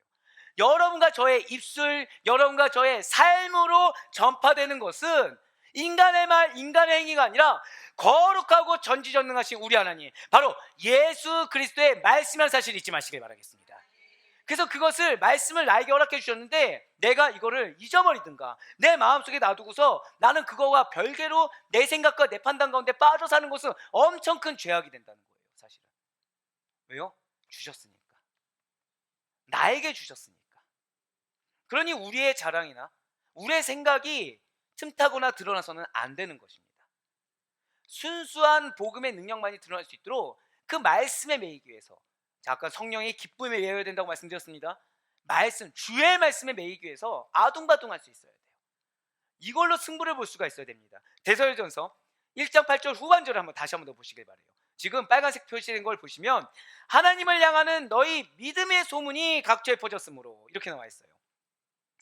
S1: 여러분과 저의 입술, 여러분과 저의 삶으로 전파되는 것은 인간의 말, 인간의 행위가 아니라 거룩하고 전지전능하신 우리 하나님, 바로 예수 그리스도의 말씀이라는 사실을 잊지 마시길 바라겠습니다. 그래서 그것을, 말씀을 나에게 허락해 주셨는데 내가 이거를 잊어버리든가 내 마음속에 놔두고서 나는 그거와 별개로 내 생각과 내 판단 가운데 빠져 사는 것은 엄청 큰 죄악이 된다는 거예요. 사실은. 왜요? 주셨으니까. 나에게 주셨으니까. 그러니 우리의 자랑이나 우리의 생각이 틈타거나 드러나서는 안 되는 것입니다. 순수한 복음의 능력만이 드러날 수 있도록 그 말씀에 매이기 위해서, 자, 아까 성령의 기쁨에 매여야 된다고 말씀드렸습니다. 말씀, 주의 말씀에 매이기 위해서 아둥바둥할 수 있어야 돼요. 이걸로 승부를 볼 수가 있어야 됩니다. 데살로니가전서 1장 8절 후반절을 다시 한번 더 보시길 바라요. 지금 빨간색 표시된 걸 보시면 하나님을 향하는 너희 믿음의 소문이 각처에 퍼졌으므로 이렇게 나와 있어요.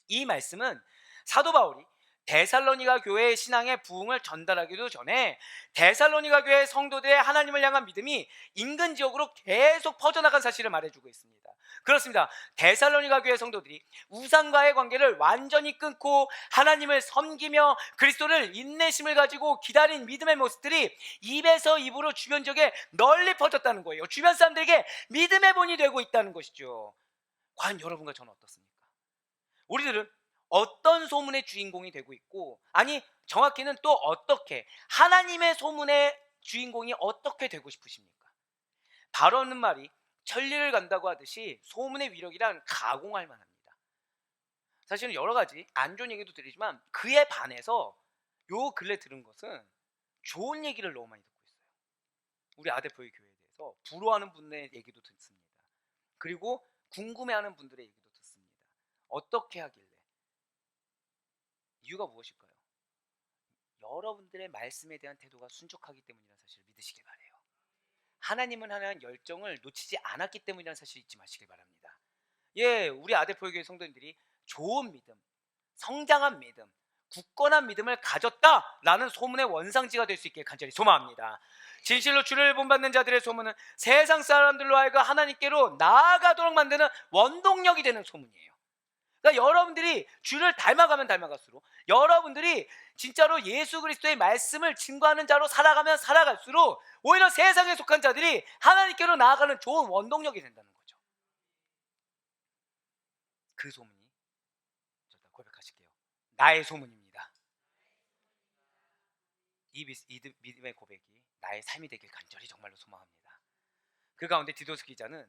S1: 이 말씀은 사도 바울이 데살로니가 교회의 신앙의 부흥을 전달하기도 전에 데살로니가 교회 성도들의 하나님을 향한 믿음이 인근 지역으로 계속 퍼져나간 사실을 말해주고 있습니다. 그렇습니다. 데살로니가 교회 성도들이 우상과의 관계를 완전히 끊고 하나님을 섬기며 그리스도를 인내심을 가지고 기다린 믿음의 모습들이 입에서 입으로 주변 지역에 널리 퍼졌다는 거예요. 주변 사람들에게 믿음의 본이 되고 있다는 것이죠. 과연 여러분과 저는 어떻습니까? 우리들은 어떤 소문의 주인공이 되고 있고, 아니 정확히는 또 어떻게 하나님의 소문의 주인공이 어떻게 되고 싶으십니까? 바로 없는 말이 천리를 간다고 하듯이 소문의 위력이란 가공할 만합니다. 사실은 여러 가지 안 좋은 얘기도 드리지만 그에 반해서 요 근래 들은 것은 좋은 얘기를 너무 많이 듣고 있어요. 우리 아데포의 교회에 대해서 부러워하는 분의 얘기도 듣습니다. 그리고 궁금해하는 분들의 얘기도 듣습니다. 어떻게 하길래? 이유가 무엇일까요? 여러분들의 말씀에 대한 태도가 순종하기 때문이라는 사실을 믿으시길 바래요. 하나님은 하나님 열정을 놓치지 않았기 때문이라는 사실 잊지 마시길 바랍니다. 예, 우리 아데포의 교회 성도님들이 좋은 믿음, 성장한 믿음, 굳건한 믿음을 가졌다라는 소문의 원상지가 될 수 있길 간절히 소망합니다. 진실로 주를 본받는 자들의 소문은 세상 사람들로 하여금 하나님께로 나아가도록 만드는 원동력이 되는 소문이에요. 그러니까 여러분들이 주를 닮아가면 닮아갈수록, 여러분들이 진짜로 예수 그리스도의 말씀을 증거하는 자로 살아가면 살아갈수록 오히려 세상에 속한 자들이 하나님께로 나아가는 좋은 원동력이 된다는 거죠. 그 소문이 저다 고백하실게요. 나의 소문입니다. 이 믿음의 고백이 나의 삶이 되길 간절히 정말로 소망합니다. 그 가운데 디도스 기자는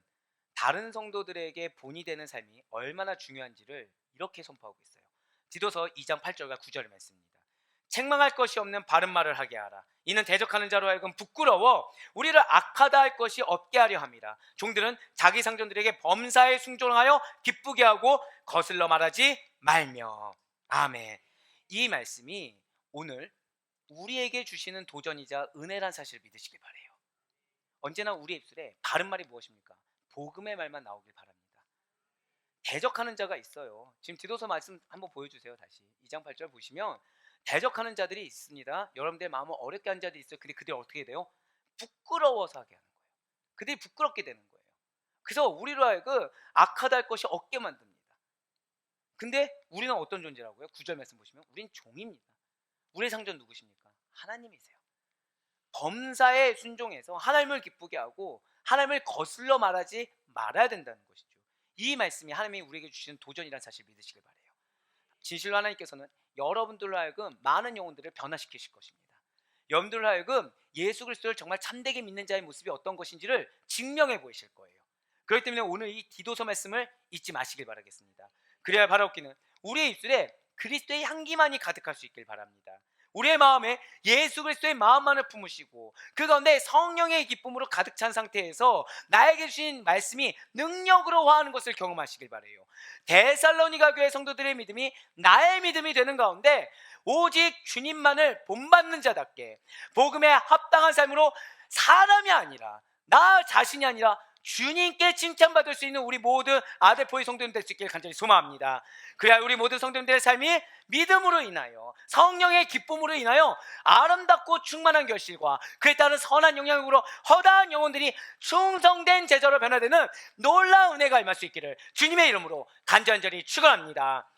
S1: 다른 성도들에게 본이 되는 삶이 얼마나 중요한지를 이렇게 선포하고 있어요. 디도서 2장 8절과 9절의 말씀입니다. 책망할 것이 없는 바른 말을 하게 하라. 이는 대적하는 자로 하여금 부끄러워 우리를 악하다 할 것이 없게 하려 함이라. 종들은 자기 상전들에게 범사에 순종하여 기쁘게 하고 거슬러 말하지 말며. 아멘. 이 말씀이 오늘 우리에게 주시는 도전이자 은혜란 사실을 믿으시길 바래요. 언제나 우리 입술에 바른 말이 무엇입니까? 복음의 말만 나오길 바랍니다. 대적하는 자가 있어요. 지금 디도서 말씀 한번 보여주세요. 다시 2장 8절 보시면 대적하는 자들이 있습니다. 여러분들의 마음을 어렵게 하는 자들이 있어요. 근데 그들이 어떻게 돼요? 부끄러워서 하게 하는 거예요. 그들이 부끄럽게 되는 거예요. 그래서 우리로 하여금 악하다 할 것이 없게 만듭니다. 근데 우리는 어떤 존재라고요? 9절 말씀 보시면 우린 종입니다. 우리의 상전 누구십니까? 하나님이세요. 범사에 순종해서 하나님을 기쁘게 하고 하나님을 거슬러 말하지 말아야 된다는 것이죠. 이 말씀이 하나님이 우리에게 주시는 도전이라는 사실을 믿으시길 바라요. 진실로 하나님께서는 여러분들로 하여금 많은 영혼들을 변화시키실 것입니다. 여러분들로 하여금 예수 그리스도를 정말 참되게 믿는 자의 모습이 어떤 것인지를 증명해 보이실 거예요. 그렇기 때문에 오늘 이 디도서 말씀을 잊지 마시길 바라겠습니다. 그래야 바라옵기는 우리의 입술에 그리스도의 향기만이 가득할 수 있길 바랍니다. 우리의 마음에 예수 그리스도의 마음만을 품으시고 그 가운데 성령의 기쁨으로 가득 찬 상태에서 나에게 주신 말씀이 능력으로 화하는 것을 경험하시길 바라요. 데살로니가 교회 성도들의 믿음이 나의 믿음이 되는 가운데 오직 주님만을 본받는 자답게 복음에 합당한 삶으로 사람이 아니라 나 자신이 아니라 주님께 칭찬받을 수 있는 우리 모든 아데포의 성도님 될 수 있기를 간절히 소망합니다. 그래야 우리 모든 성도님들의 삶이 믿음으로 인하여 성령의 기쁨으로 인하여 아름답고 충만한 결실과 그에 따른 선한 영향으로 허다한 영혼들이 충성된 제자로 변화되는 놀라운 은혜가 임할 수 있기를 주님의 이름으로 간절히 축원합니다.